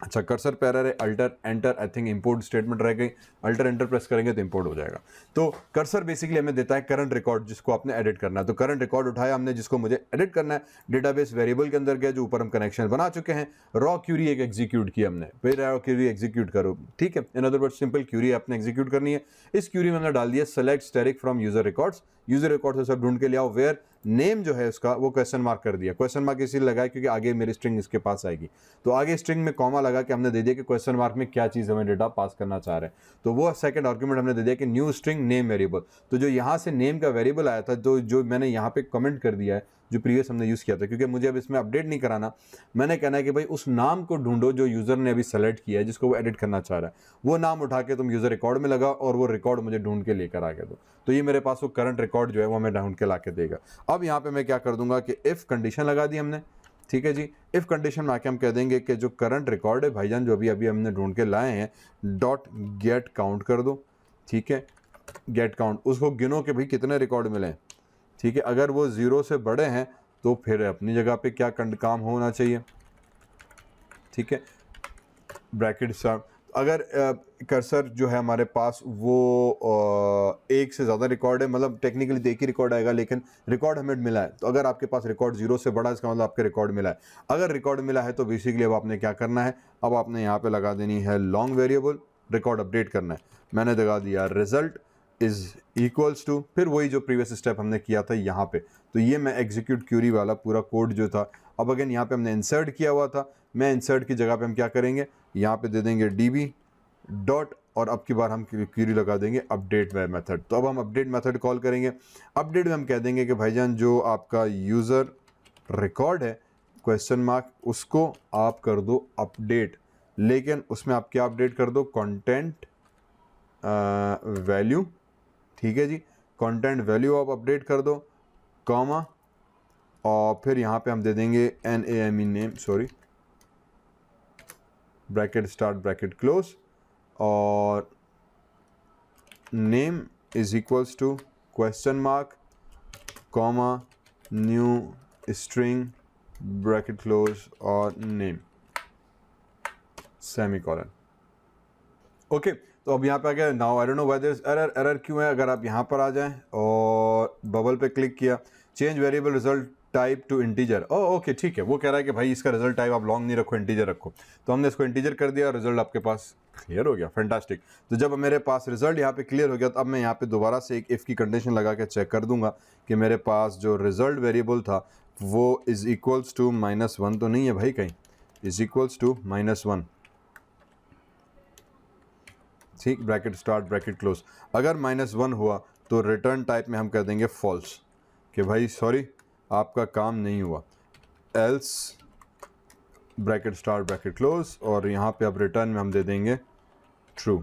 अच्छा कर्सर पे एरर है, alter enter, I think import statement रह गई, अल्टर एंटर प्रेस करेंगे तो इंपोर्ट हो जाएगा। तो कर्सर बेसिकली हमें देता है करंट रिकॉर्ड जिसको आपने एडिट करना है, तो करंट रिकॉर्ड उठाया हमने जिसको मुझे एडिट करना है, डेटाबेस वेरिएबल के अंदर गया जो ऊपर हम कनेक्शन बना चुके हैं, रॉ क्यूरी एक एग्जीक्यूट की हमने, फिर रॉ क्यूरी एग्जीक्यूट करो, ठीक है, in other word simple query आपने एग्जीक्यूट करनी है। इस क्यूरी में हमने डाल दिया select static from user records, user record से सब ढूंढ के ले आओ, वेयर नेम जो है उसका वो क्वेश्चन मार्क कर दिया, क्वेश्चन मार्क इसलिए लगाया क्योंकि आगे मेरी स्ट्रिंग इसके पास आएगी, तो आगे स्ट्रिंग में कॉमा लगा के हमने दे दिया कि क्वेश्चन मार्क में क्या चीज़ हमें डेटा पास करना चाह रहे हैं, तो वो सेकंड आर्गुमेंट हमने दे दिया कि न्यू स्ट्रिंग नेम वेरिएबल। तो जो यहाँ से नेम का वेरिएबल आया था, जो मैंने यहाँ पे कमेंट कर दिया है जो प्रीवियस हमने यूज़ किया था, क्योंकि मुझे अब इसमें अपडेट नहीं कराना, मैंने कहना है कि भाई उस नाम को ढूंढो जो यूज़र ने अभी सेलेक्ट किया है जिसको वो एडिट करना चाह रहा है, वो नाम उठा के तुम यूज़र रिकॉर्ड में लगा और वो रिकॉर्ड मुझे ढूंढ के लेकर आ गया। तो ये मेरे पास वो करंट रिकॉर्ड जो है वो हमें ढूंढ के ला के देगा। अब यहाँ पे मैं क्या कर दूंगा कि इफ़ कंडीशन लगा दी हमने, ठीक है जी, इफ़ कंडीशन में आके हम कह देंगे कि जो करंट रिकॉर्ड है भाईजान जो अभी अभी हमने ढूंढ के लाए हैं, डॉट गेट काउंट कर दो, ठीक है, गेट काउंट, उसको गिनो कि भाई कितने रिकॉर्ड मिले, ठीक है, अगर वो 0 से बड़े हैं तो फिर अपनी जगह पे क्या काम होना चाहिए, ठीक है, ब्रैकेट स्टार्ट, अगर कर्सर जो है हमारे पास वो एक से ज़्यादा रिकॉर्ड है, मतलब टेक्निकली तो एक ही रिकॉर्ड आएगा लेकिन रिकॉर्ड हमें मिला है, तो अगर आपके पास रिकॉर्ड 0 से बड़ा है इसका मतलब आपके रिकॉर्ड मिला है। अगर रिकॉर्ड मिला है तो बेसिकली अब आपने क्या करना है, अब आपने यहाँ पे लगा देनी है लॉन्ग वेरिएबल, रिकॉर्ड अपडेट करना है, मैंने लगा दिया रिजल्ट इज इक्वल्स टू, फिर वही जो प्रीवियस स्टेप हमने किया था यहाँ पे, तो ये मैं एग्जीक्यूट क्यूरी वाला पूरा कोड जो था, अब अगेन यहाँ पे हमने इंसर्ट किया हुआ था, मैं इंसर्ट की जगह पे हम क्या करेंगे, यहाँ पे दे देंगे db डॉट, और अब की बार हम क्यूरी लगा देंगे अपडेट बाय मेथड। तो अब हम अपडेट मेथड कॉल करेंगे, अपडेट में हम कह देंगे कि भाईजान जो आपका यूज़र रिकॉर्ड है क्वेश्चन मार्क उसको आप कर दो अपडेट, लेकिन उसमें आप क्या अपडेट कर दो, कंटेंट वैल्यू, ठीक है जी, कंटेंट वैल्यू आप अपडेट कर दो, कॉमा, और फिर यहाँ पे हम दे देंगे NAME name, sorry, bracket start bracket close, और name is equals to question mark comma new string bracket close और नेम सेमीकोलन। ओके, तो अब यहाँ पे आ गया, now I don't know whether is error, error क्यों है, अगर आप यहाँ पर आ जाएं और बबल पे क्लिक किया, change variable result type two integer, okay ठीक है, वो कह रहा है कि भाई इसका रिजल्ट टाइप आप लॉन्ग नहीं रखो, इंटीजर रखो, तो हमने इसको इंटीजर कर दिया, रिजल्ट आपके पास क्लियर हो गया, फैंटास्टिक। तो जब मेरे पास रिजल्ट यहाँ पे क्लियर हो गया तो अब मैं यहाँ पे दोबारा से एक इफ़ की कंडीशन लगा के चेक कर दूंगा कि मेरे पास जो रिजल्ट वेरिएबल था वो इज इक्वल्स टू -1 तो नहीं है भाई कहीं, इज इक्वल्स टू -1, ठीक, ब्रैकेट स्टार्ट ब्रैकेट क्लोज, अगर -1 हुआ तो रिटर्न टाइप में हम कर देंगे फॉल्स, कि भाई सॉरी आपका काम नहीं हुआ, else bracket start bracket close, और यहाँ पे अब रिटर्न में हम दे देंगे ट्रू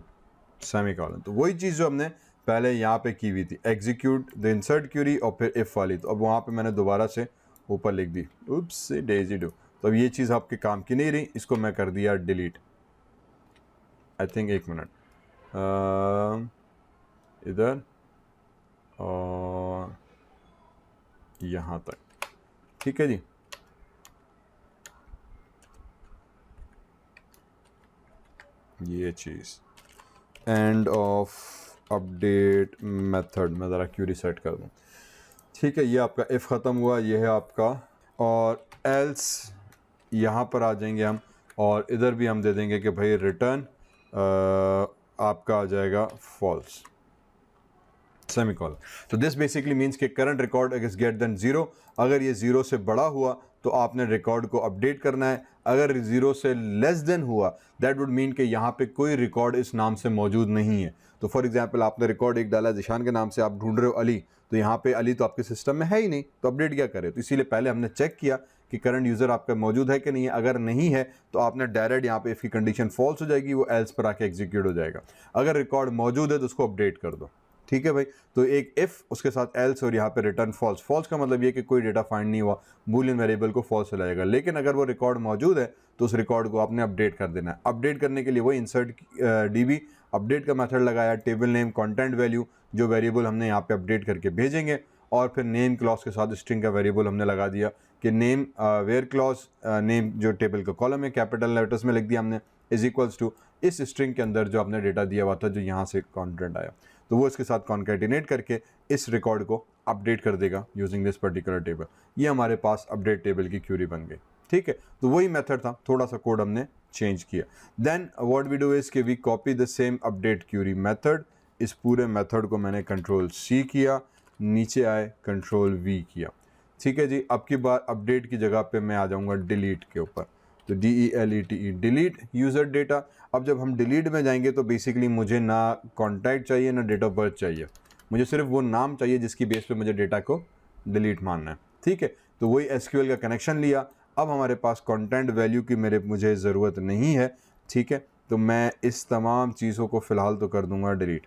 सेमीकोलन। तो वही चीज़ जो हमने पहले यहाँ पे की हुई थी, एग्जीक्यूट द इंसर्ट क्यूरी और फिर इफ़ वाली, तो अब वहाँ पे मैंने दोबारा से ऊपर लिख दी, उप्स से डेजी डू, तो अब ये चीज़ आपके काम की नहीं रही, इसको मैं कर दिया डिलीट, आई थिंक 1 मिनट, इधर और यहाँ तक, ठीक है जी, ये चीज़ एंड ऑफ अपडेट मेथड, मैं ज़रा क्यूरी सेट कर दूँ, ठीक है, ये आपका इफ़ ख़त्म हुआ, ये है आपका, और एल्स यहाँ पर आ जाएंगे हम, और इधर भी हम दे देंगे कि भाई रिटर्न आपका आ जाएगा फॉल्स सेमीकोलन। तो दिस बेसिकली मीन्स कि current record is greater than 0, अगर ये 0 से बड़ा हुआ तो आपने रिकॉर्ड को अपडेट करना है, अगर 0 से लेस देन हुआ दैट वुड मीन कि यहाँ पे कोई रिकॉर्ड इस नाम से मौजूद नहीं है। तो फॉर एग्जांपल आपने रिकॉर्ड एक डाला जिशान के नाम से, आप ढूंढ रहे हो अली, तो यहाँ पे अली तो आपके सिस्टम में है ही नहीं, तो अपडेट क्या करें, तो इसीलिए पहले हमने चेक किया कि करंट यूज़र आपका मौजूद है कि नहीं है, अगर नहीं है तो आपने डायरेक्ट यहाँ पे इफ़ की कंडीशन फॉल्स हो जाएगी, वो एल्स पर आके एग्जीक्यूट हो जाएगा, अगर रिकॉर्ड मौजूद है तो उसको अपडेट कर दो। ठीक है भाई। तो एक इफ़ उसके साथ एल्स और यहाँ पे रिटर्न फॉल्स। फॉल्स का मतलब ये कि कोई डेटा फाइंड नहीं हुआ, बूलियन वेरिएबल को फॉल्स हो जाएगा। लेकिन अगर वो रिकॉर्ड मौजूद है तो उस रिकॉर्ड को आपने अपडेट कर देना है। अपडेट करने के लिए वही इंसर्ट डीबी अपडेट का मेथड लगाया, टेबल नेम कंटेंट वैल्यू जो वेरिएबल हमने यहाँ पे अपडेट करके भेजेंगे, और फिर नेम क्लॉज के साथ स्ट्रिंग का वेरिएबल हमने लगा दिया कि नेम वेयर क्लॉज नेम जो टेबल का कॉलम है कैपिटल लेटर्स में लिख दिया हमने, इज इक्वल्स टू इस स्ट्रिंग के अंदर जो आपने डेटा दिया हुआ था जो यहाँ से कंटेंट आया, तो वो इसके साथ कॉन्केटिनेट करके इस रिकॉर्ड को अपडेट कर देगा यूजिंग दिस पर्टिकुलर टेबल। ये हमारे पास अपडेट टेबल की क्यूरी बन गई। ठीक है, तो वही मेथड था, थोड़ा सा कोड हमने चेंज किया। Then what we do is कि we copy the same update query method. इस पूरे मेथड को मैंने कंट्रोल सी किया, नीचे आए कंट्रोल वी किया। ठीक है जी, अब की बार अपडेट की जगह पे मैं आ जाऊंगा डिलीट के ऊपर, तो DELETE डिलीट यूज़र डेटा। अब जब हम डिलीट में जाएंगे तो बेसिकली मुझे ना कॉन्टैक्ट चाहिए ना डेट ऑफ बर्थ चाहिए, मुझे सिर्फ वो नाम चाहिए जिसकी बेस पे मुझे डेटा को डिलीट मानना है। ठीक है, तो वही SQL का कनेक्शन लिया। अब हमारे पास कंटेंट वैल्यू की मुझे ज़रूरत नहीं है। ठीक है, तो मैं इस तमाम चीज़ों को फ़िलहाल तो कर दूंगा डिलीट।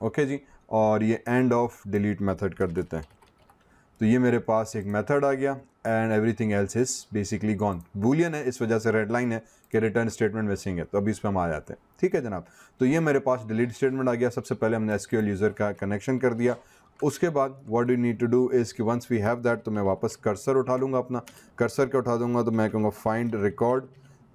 ओके जी, और ये एंड ऑफ डिलीट मेथड कर देते हैं। तो ये मेरे पास एक मेथड आ गया and everything else is basically gone. Boolean है, इस वजह से रेड लाइन है कि रिटर्न स्टेटमेंट मिसिंग है, तो अभी इस पर हम आ जाते हैं। ठीक है जनाब, तो ये मेरे पास डिलीट स्टेटमेंट आ गया। सबसे पहले हमने SQL यूज़र का कनेक्शन कर दिया। उसके बाद what you need to do is कि वंस वी हैव दैट, तो मैं वापस कर्सर उठा लूँगा, अपना कर्सर के उठा दूँगा, तो मैं कहूँगा फाइंड रिकॉर्ड।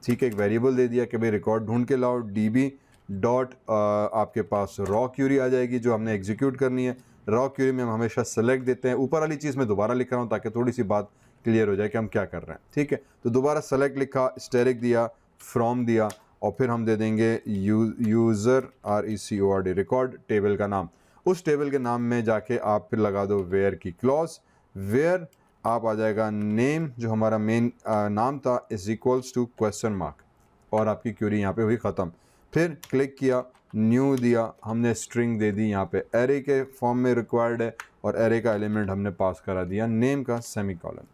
ठीक है, एक वेरिएबल दे दिया कि भाई रिकॉर्ड ढूंढ के लाओ, DB डॉट आपके पास रॉ क्यूरी आ जाएगी जो हमने एग्जीक्यूट करनी है। रॉ क्यूरी में हम हमेशा सेलेक्ट देते हैं। ऊपर वाली चीज़ मैं दोबारा लिख रहा हूँ ताकि थोड़ी सी बात क्लियर हो जाए कि हम क्या कर रहे हैं। ठीक है, तो दोबारा सेलेक्ट लिखा, स्टेरिक दिया, फ्रॉम दिया, और फिर हम दे देंगे यूज़र RECORD रिकॉर्ड टेबल का नाम। उस टेबल के नाम में जाके आप फिर लगा दो वेयर की क्लॉज। वेयर आप आ जाएगा नेम जो हमारा मेन नाम था is equals to question mark, और आपकी क्यूरी यहाँ पे हुई ख़त्म। फिर क्लिक किया, न्यू दिया, हमने स्ट्रिंग दे दी, यहाँ पे एरे के फॉर्म में रिक्वायर्ड है, और एरे का एलिमेंट हमने पास करा दिया नेम का सेमीकोलन।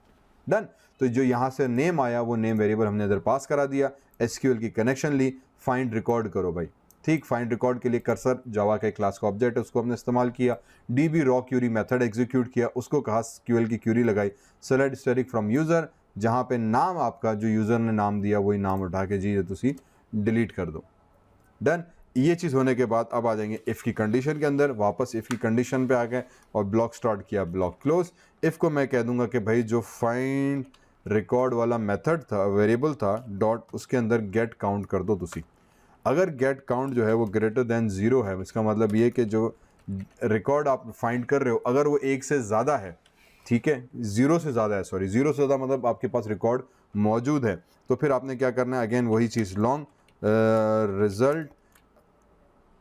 डन। तो जो यहाँ से नेम आया वो नेम वेरिएबल हमने इधर पास करा दिया। SQL की कनेक्शन ली, फाइंड रिकॉर्ड करो भाई। ठीक, फाइंड रिकॉर्ड के लिए कर्सर जावा के क्लास का ऑब्जेक्ट है, उसको हमने इस्तेमाल किया। DB raw query method execute किया, उसको कहा SQL की क्यूरी लगाई, सेलेक्ट स्टेरिक फ्रॉम यूज़र, जहाँ पे नाम आपका जो यूज़र ने नाम दिया वही नाम उठा के जी तुसी डिलीट कर दो। डन। ये चीज़ होने के बाद अब आ जाएंगे इफ़ की कंडीशन के अंदर, वापस इफ़ की कंडीशन पे आ गए और ब्लॉक स्टार्ट किया, ब्लॉक क्लोज। इफ़ को मैं कह दूंगा कि भाई जो फाइंड रिकॉर्ड वाला मेथड था, वेरिएबल था डॉट, उसके अंदर गेट काउंट कर दो तुसी। अगर गेट काउंट जो है वो ग्रेटर देन 0 है, इसका मतलब ये कि जो रिकॉर्ड आप फाइंड कर रहे हो अगर वो 1 से ज़्यादा है, ठीक है, 0 से ज़्यादा है, सॉरी 0 से ज़्यादा मतलब आपके पास रिकॉर्ड मौजूद है, तो फिर आपने क्या करना है, अगेन वही चीज़, long result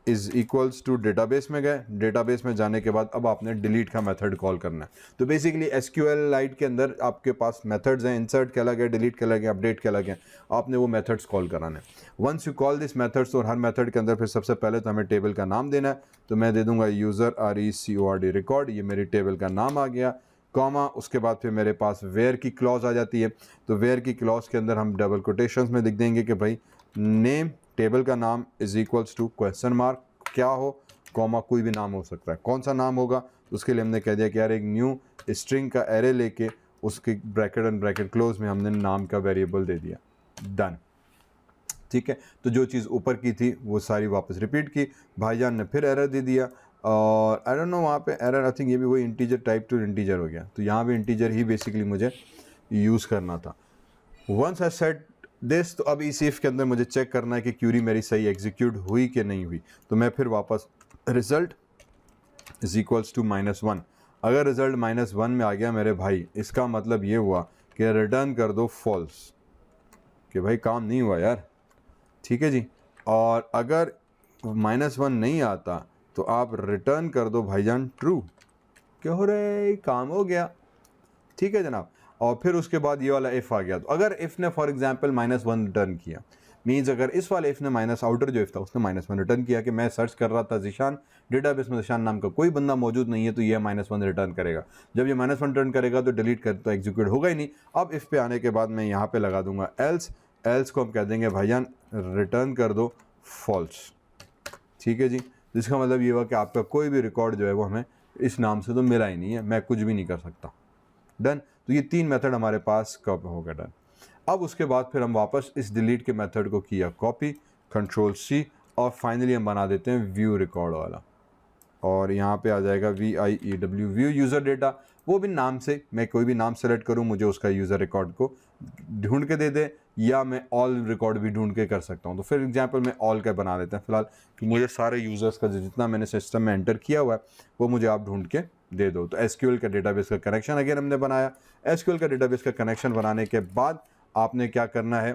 is equals to database में गए। डेटाबेस में जाने के बाद अब आपने डिलीट का मेथड कॉल करना है। तो बेसिकली SQLite के अंदर आपके पास मेथड्स हैं, इंसर्ट के अलग है, डिलीट के अलग है, अपडेट के अलग है, आपने वो मेथड्स कॉल कराने हैं। Once you call this methods, और हर मेथड के अंदर फिर सबसे पहले तो हमें टेबल का नाम देना है, तो मैं दे दूंगा यूज़र RECORD रिकॉर्ड, ये मेरी टेबल का नाम आ गया, कॉमा, उसके बाद फिर मेरे पास वेयर की क्लॉज आ जाती है। तो वेयर की क्लॉज के अंदर हम डबल कोटेशंस में लिख देंगे कि भाई नेम टेबल का नाम is equals to question mark, क्या हो, कॉमा, कोई भी नाम हो सकता है, कौन सा नाम होगा, उसके लिए हमने कह दिया कि यार एक न्यू स्ट्रिंग का एरे लेके उसके ब्रैकेट एंड ब्रैकेट क्लोज में हमने नाम का वेरिएबल दे दिया। डन। ठीक है, तो जो चीज़ ऊपर की थी वो सारी वापस रिपीट की। भाईजान ने फिर एरर दे दिया, और आई डोंट नो वहाँ पे एरर, आई थिंक ये भी वही इंटीजर टाइप टू इंटीजर हो गया, तो यहाँ भी इंटीजर ही बेसिकली मुझे यूज़ करना था। वंस आई सेट दिस, तो अब इस इफ के अंदर मुझे चेक करना है कि क्यूरी मेरी सही एग्जीक्यूट हुई कि नहीं हुई, तो मैं फिर वापस रिजल्ट इज इक्वल्स टू -1। अगर रिजल्ट -1 में आ गया मेरे भाई, इसका मतलब ये हुआ कि रिटर्न कर दो फॉल्स, कि भाई काम नहीं हुआ यार। ठीक है जी, और अगर -1 नहीं आता तो आप रिटर्न कर दो भाईजान ट्रू, क्या हो रहा है, काम हो गया। ठीक है जनाब, और फिर उसके बाद ये वाला इफ़ आ गया, तो अगर इफ़ ने फॉर एग्जांपल -1 रिटर्न किया, मीन्स अगर इस वाले इफ़ ने माइनस आउटर जो इफ़ था उसने -1 रिटर्न किया कि मैं सर्च कर रहा था ज़ीशान, डेटाबेस में ज़ीशान नाम का कोई बंदा मौजूद नहीं है, तो ये -1 रिटर्न करेगा। जब ये -1 रिटर्न करेगा तो डिलीट कर, तो एग्जीक्यूट होगा ही नहीं। अब इफ़ पे आने के बाद मैं यहाँ पे लगा दूंगा एल्स, एल्स को हम कह देंगे भाईजान रिटर्न कर दो फॉल्स। ठीक है जी, जिसका मतलब ये हुआ कि आपका कोई भी रिकॉर्ड जो है वो हमें इस नाम से तो मिला ही नहीं है, मैं कुछ भी नहीं कर सकता। डन। तो ये 3 मेथड हमारे पास कब हो गया डन। अब उसके बाद फिर हम वापस इस डिलीट के मेथड को किया कॉपी, कंट्रोल सी, और फाइनली हम बना देते हैं व्यू रिकॉर्ड वाला, और यहाँ पे आ जाएगा VIEW व्यू यूज़र डेटा। वो भी नाम से, मैं कोई भी नाम सेलेक्ट करूँ, मुझे उसका यूज़र रिकॉर्ड को ढूंढ के दे दे, या मैं ऑल रिकॉर्ड भी ढूंढ के कर सकता हूँ। तो फिर एग्जांपल मैं ऑल का बना देता हूँ फिलहाल, कि मुझे सारे यूज़र्स का जितना मैंने सिस्टम में एंटर किया हुआ है वो मुझे आप ढूंढ के दे दो। तो SQL का डेटाबेस का कनेक्शन अगेन हमने बनाया। SQL का डेटाबेस का कनेक्शन बनाने के बाद आपने क्या करना है,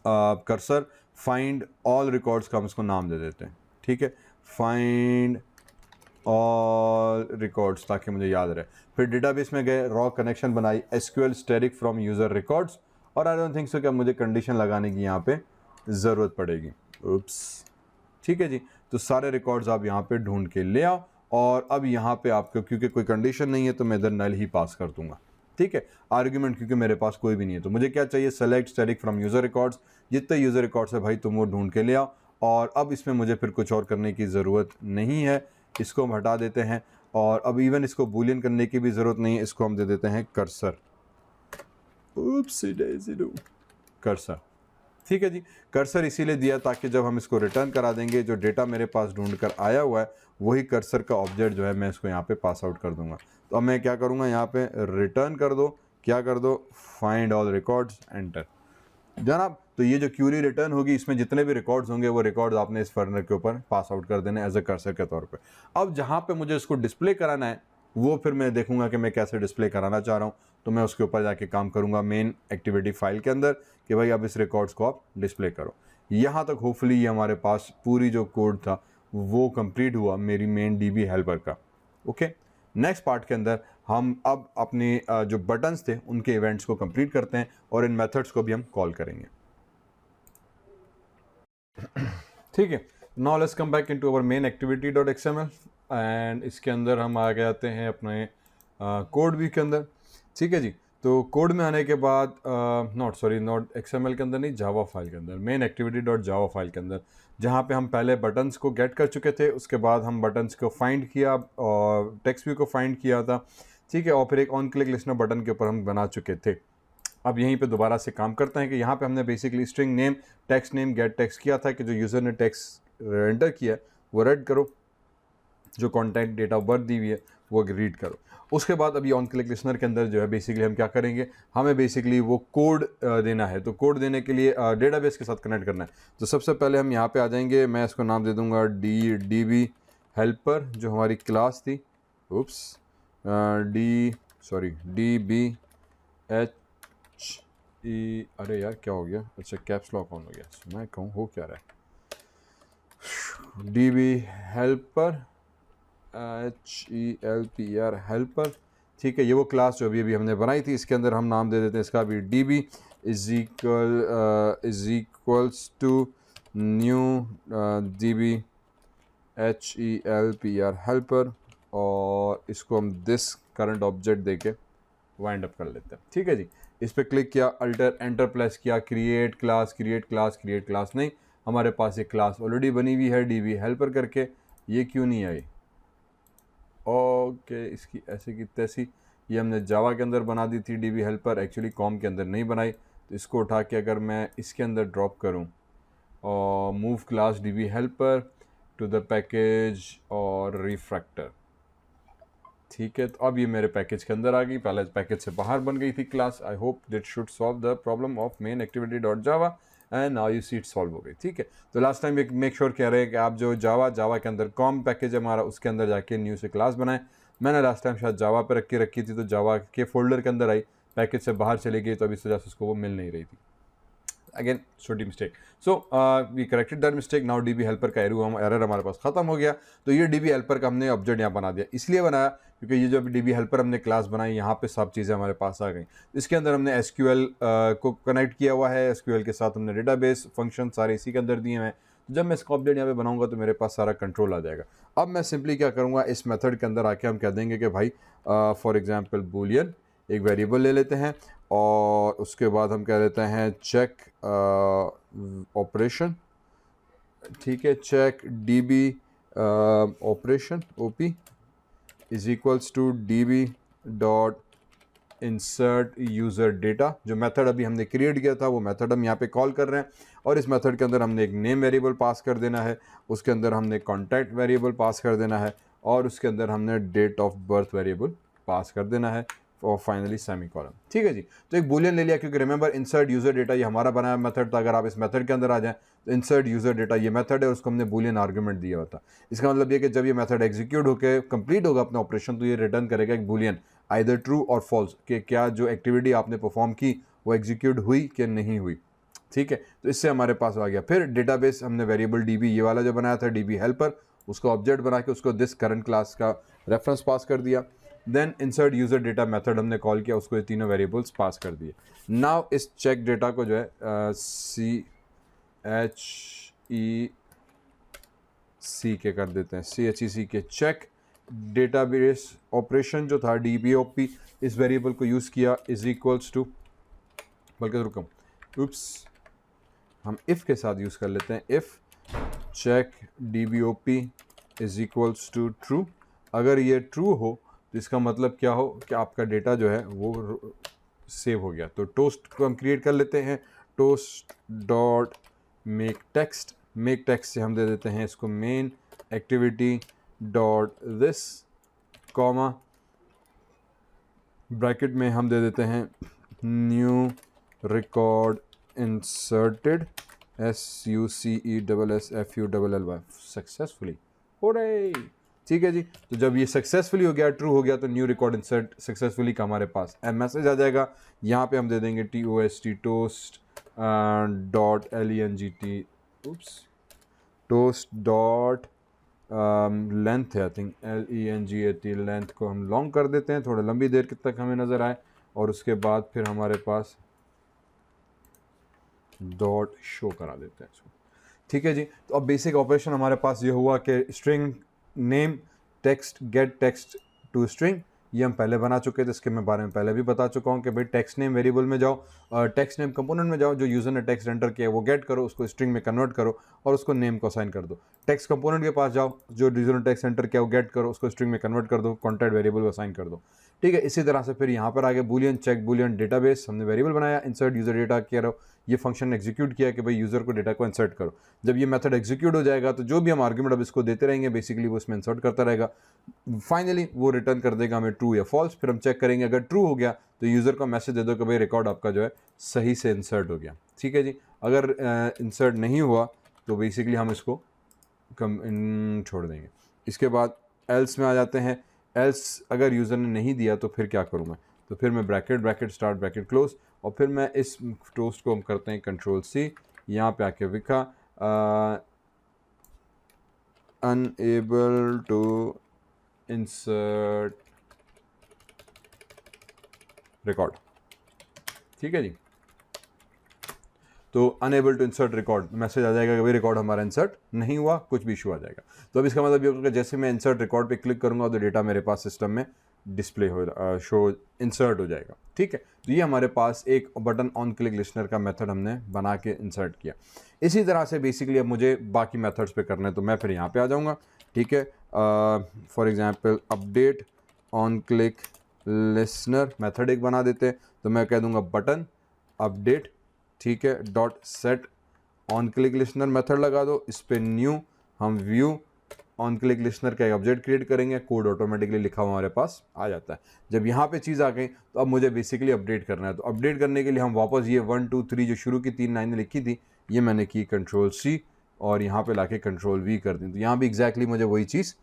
कर्सर फाइंड ऑल रिकॉर्ड्स का हम इसको नाम दे देते हैं, ठीक है, फाइंड ऑल रिकॉर्ड्स, ताकि मुझे याद रहे। फिर डेटाबेस में गए, रॉ कनेक्शन बनाई, SQL static from user records, और आई डोंट थिंक सो कि मुझे कंडीशन लगाने की यहाँ पे ज़रूरत पड़ेगी। उप्स, ठीक है जी। तो सारे रिकॉर्ड्स आप यहाँ पे ढूंढ के ले आओ, और अब यहाँ पे आपको क्योंकि कोई कंडीशन नहीं है तो मैं इधर नल ही पास कर दूंगा, ठीक है। आर्ग्यूमेंट क्योंकि मेरे पास कोई भी नहीं है, तो मुझे क्या चाहिए, select static from user records, जितने यूज़र रिकॉर्ड्स है भाई तुम वो ढूंढ के ले आओ। और अब इसमें मुझे फिर कुछ और करने की ज़रूरत नहीं है, इसको हम हटा देते हैं, और अब इवन इसको बूलियन करने की भी ज़रूरत नहीं है, इसको हम दे देते हैं कर्सर। कर्सर, ठीक है जी। कर्सर इसीलिए दिया ताकि जब हम इसको रिटर्न करा देंगे, जो डेटा मेरे पास ढूंढ कर आया हुआ है वही कर्सर का ऑब्जेक्ट जो है मैं इसको यहाँ पे पास आउट कर दूंगा। तो अब मैं क्या करूँगा, यहाँ पे रिटर्न कर दो, क्या कर दो, फाइंड ऑल रिकॉर्ड्स, एंटर जनाब। तो ये जो क्यूरी रिटर्न होगी, इसमें जितने भी रिकॉर्ड्स होंगे वो रिकॉर्ड्स आपने इस फर्नर के ऊपर पास आउट कर देने एज अ कर्सर के तौर पे। अब जहाँ पे मुझे इसको डिस्प्ले कराना है वो फिर मैं देखूंगा कि मैं कैसे डिस्प्ले कराना चाह रहा हूँ, तो मैं उसके ऊपर जाके काम करूँगा मेन एक्टिविटी फाइल के अंदर कि भाई अब इस रिकॉर्ड्स को आप डिस्प्ले करो। यहाँ तक होपफुली ये हमारे पास पूरी जो कोड था वो कंप्लीट हुआ मेरी मेन DB हेल्पर का। ओके, नेक्स्ट पार्ट के अंदर हम अब अपने जो बटन्स थे उनके इवेंट्स को कंप्लीट करते हैं, और इन मेथड्स को भी हम कॉल करेंगे, ठीक है। Now let's come back into our main activity dot XML, and इसके अंदर हम आ जाते हैं अपने कोड व्यू के अंदर, ठीक है जी। तो कोड में आने के बाद नॉट XML के अंदर नहीं, जावा फाइल के अंदर, main activity dot Java file के अंदर, जहाँ पे हम पहले बटन्स को गेट कर चुके थे, उसके बाद हम बटन्स को फाइंड किया और टेक्स्ट व्यू को फाइंड किया था, ठीक है, और फिर एक ऑन क्लिक लिस्टनर बटन के ऊपर हम बना चुके थे। अब यहीं पे दोबारा से काम करते हैं कि यहाँ पे हमने basically string name, text name, gate text किया था कि जो यूज़र ने टेक्स्ट एंटर किया है वो रेड करो, जो कॉन्टैक्ट डेट ऑफ बर्थ दी हुई है वो रीड करो। उसके बाद अभी ऑन क्लिक लिसनर के अंदर जो है बेसिकली हम क्या करेंगे, हमें बेसिकली वो कोड देना है। तो कोड देने के लिए डेटाबेस के साथ कनेक्ट करना है। तो सबसे पहले हम यहाँ पे आ जाएंगे, मैं इसको नाम दे दूँगा DB हेल्पर, जो हमारी क्लास थी, उप्स, DB अरे यार क्या हो गया, अच्छा कैप्स लॉक ऑन हो गया, मैं कहूँ हो क्या रहा है, DB हेल्पर HELPR हेल्पर, ठीक है। ये वो क्लास जो अभी हमने बनाई थी, इसके अंदर हम नाम दे देते हैं इसका भी DB is equals to new DB HELPR helper, और इसको हम दिस करंट ऑब्जेक्ट देके वाइंड अप कर लेते हैं, ठीक है जी। इस पर क्लिक किया, अल्टर एंटर प्रेस किया, क्रिएट क्लास नहीं, हमारे पास एक क्लास ऑलरेडी बनी हुई है DB हेल्पर करके, ये क्यों नहीं आई, ओके इसकी ऐसे की तैसी, ये हमने जावा के अंदर बना दी थी DB हेल्पर, एक्चुअली कॉम के अंदर नहीं बनाई। तो इसको उठा के अगर मैं इसके अंदर ड्रॉप करूं और move class DB helper to the package और रिफ्रैक्टर, ठीक है। तो अब ये मेरे पैकेज के अंदर आ गई, पहले पैकेज से बाहर बन गई थी class. I hope it should solve the problem of main activity dot Java, and now you see it solve हो गई, ठीक है। तो लास्ट टाइम एक मेक श्योर कह रहे हैं कि आप जो जावा के अंदर कॉम पैकेज हमारा, उसके अंदर जाके न्यू से क्लास बनाएं। मैंने लास्ट टाइम शायद जावा पे रखी थी, तो जावा के फोल्डर के अंदर आई, पैकेज से बाहर चली गई, तो अभी इस वजह से उसको वो मिल नहीं रही थी। अगेन छोटी mistake, so we corrected that mistake. Now DB helper का एरर हमारे पास खत्म हो गया। तो ये DB हेल्पर का हमने ऑब्जेक्ट यहाँ बना दिया, इसलिए बनाया क्योंकि ये जो अभी DB हेल्पर हमने क्लास बनाई, यहाँ पे सब चीज़ें हमारे पास आ गई। इसके अंदर हमने SQL को कनेक्ट किया हुआ है, SQL के साथ हमने डेटाबेस फंक्शन सारे इसी के अंदर दिए हैं। जब मैं इसका ऑब्जेक्ट यहाँ पे बनाऊंगा तो मेरे पास सारा कंट्रोल आ जाएगा। अब मैं सिंपली क्या करूँगा, इस मेथड के अंदर आके हम कह देंगे कि भाई फॉर एग्जाम्पल बूलियन एक वेरिएबल ले लेते हैं, और उसके बाद हम कह लेते हैं चेक ऑपरेशन ठीक है, check db operation OP is equals to db dot insert user data. जो मेथड अभी हमने क्रिएट किया था वो मेथड हम यहाँ पे कॉल कर रहे हैं, और इस मेथड के अंदर हमने एक नेम वेरिएबल पास कर देना है, उसके अंदर हमने कॉन्टैक्ट वेरिएबल पास कर देना है, और उसके अंदर हमने date of birth variable pass कर देना है, और फाइनली सेमी कॉलम। ठीक है जी, तो एक बूलियन ले लिया, क्योंकि रिमेंबर इंसर्ट यूज़र डेटा ये हमारा बनाया मेथड था। अगर आप इस मेथड के अंदर आ जाएं तो इंसर्ट यूज़र डेटा ये मेथड है, उसको हमने बूलियन आर्गूमेंट दिया होता। इसका मतलब ये कि जब ये मेथड एग्जीक्यूट होकर कंप्लीट होगा अपना ऑपरेशन, तो ये रिटर्न करेगा एक बूलियन, आइदर ट्रू और फॉल्स, कि क्या जो एक्टिविटी आपने परफॉर्म की वो एग्जीक्यूट हुई कि नहीं हुई। ठीक है, तो इससे हमारे पास आ गया। फिर डेटाबेस हमने वेरिएबल डीबी ये वाला जो बनाया था, डीबी हेल्पर, उसको ऑब्जेक्ट बना के उसको दिस करंट क्लास का रेफरेंस पास कर दिया। Then insert user data method हमने कॉल किया, उसको ये तीनों वेरिएबल्स पास कर दिए। नाउ इस चेक डेटा को जो है CHEC के कर देते हैं, CHEC के चेक डेटाबेस ऑपरेशन जो था DBOP, इस वेरिएबल को यूज़ किया इज इक्वल्स टू, बल्कि रुकम हम इफ़ के साथ यूज़ कर लेते हैं, if check DBOP is equals to true. अगर ये ट्रू हो तो इसका मतलब क्या हो कि आपका डेटा जो है वो सेव हो गया। तो टोस्ट को हम क्रिएट कर लेते हैं, toast dot make text, make text से हम दे देते हैं इसको main activity dot this, comma bracket में हम दे देते हैं new record inserted SUCESSFULLY successfully हो रही। ठीक है जी, तो जब ये सक्सेसफुली हो गया, ट्रू हो गया, तो न्यू रिकॉर्ड इंसर्ट सक्सेसफुली का हमारे पास मैसेज आ जाएगा। यहाँ पे हम दे देंगे TOST toast dot LENGT toast dot length है, आई थिंक LENGT, लेंथ को हम लॉन्ग कर देते हैं थोड़ा लंबी देर तक हमें नज़र आए, और उसके बाद फिर हमारे पास डॉट शो करा देते हैं इसको। ठीक है जी, तो अब बेसिक ऑपरेशन हमारे पास ये हुआ कि string name text get text to string, ये हम पहले बना चुके थे, इसके मैं बारे में पहले भी बता चुका हूँ कि भाई टेक्स्ट नेम वेरिएबल में जाओ, टेक्स्ट नेम कंपोनेंट में जाओ, जो यूज़र ने टेक्स्ट एंटर किया वो गेट करो, उसको स्ट्रिंग में कन्वर्ट करो और उसको नेम को असाइन कर दो। टेक्स्ट कंपोनेंट के पास जाओ, जो यूज़र ने टेक्स्ट एंटर किया वो गेट करो, उसको स्ट्रिंग में कन्वर्ट कर दो, कॉन्टैक्ट वेरिएबल को असाइन कर दो। ठीक है, इसी तरह से फिर यहाँ पर आगे बूलियन चेक बूलियन डेटाबेस हमने वेरिएबल बनाया, इंसर्ट यूज़र डेटा किया रहो, ये फंक्शन एग्जीक्यूट किया कि भाई यूज़र को डेटा को इंसर्ट करो। जब ये मेथड एग्जीक्यूट हो जाएगा तो जो भी हम आर्गुमेंट अब इसको देते रहेंगे बेसिकली वो इसमें इंसर्ट करता रहेगा, फाइनली वो रिटर्न कर देगा हमें ट्रू या फॉल्स। फिर हम चेक करेंगे, अगर ट्रू हो गया तो यूज़र को मैसेज दे दो कि भाई रिकॉर्ड आपका जो है सही से इंसर्ट हो गया। ठीक है जी, अगर इंसर्ट नहीं हुआ तो बेसिकली हम इसको छोड़ देंगे। इसके बाद एल्स में आ जाते हैं। एल्स अगर यूज़र ने नहीं दिया तो फिर क्या करूँ मैं, तो फिर मैं bracket bracket start bracket close, और फिर मैं इस टोस्ट को हम करते हैं Ctrl+C, यहाँ पे आके लिखा अनएबल टू इंसर्ट रिकॉर्ड। ठीक है जी, तो unable to insert record message आ जाएगा कि भाई रिकॉर्ड हमारा इंसर्ट नहीं हुआ, कुछ भी इशू आ जाएगा। तो अब इसका मतलब ये होगा जैसे मैं इंसर्ट रिकॉर्ड पे क्लिक करूंगा तो डेटा मेरे पास सिस्टम में डिस्प्ले हो शो इंसर्ट हो जाएगा। ठीक है, तो ये हमारे पास एक बटन ऑन क्लिक लिस्नर का मेथड हमने बना के इंसर्ट किया। इसी तरह से बेसिकली अब मुझे बाकी मेथड्स पे करना है, तो मैं फिर यहाँ पे आ जाऊँगा। ठीक है, for example update on click listener method एक बना देते हैं, तो मैं कह दूँगा बटन अपडेट, ठीक है, dot set on click listener method लगा दो, इस पर न्यू हम व्यू ऑन क्लिक लिस्नर का एक ऑब्जेक्ट क्रिएट करेंगे, कोड ऑटोमेटिकली लिखा हुआ हमारे पास आ जाता है। जब यहाँ पे चीज़ आ गई तो अब मुझे बेसिकली अपडेट करना है, तो अपडेट करने के लिए हम वापस ये 1 2 3 जो शुरू की 3 लाइनें लिखी थी ये मैंने की Ctrl+C और यहाँ पे लाके Ctrl+V कर दी, तो यहाँ भी एग्जैक्टली मुझे वही चीज़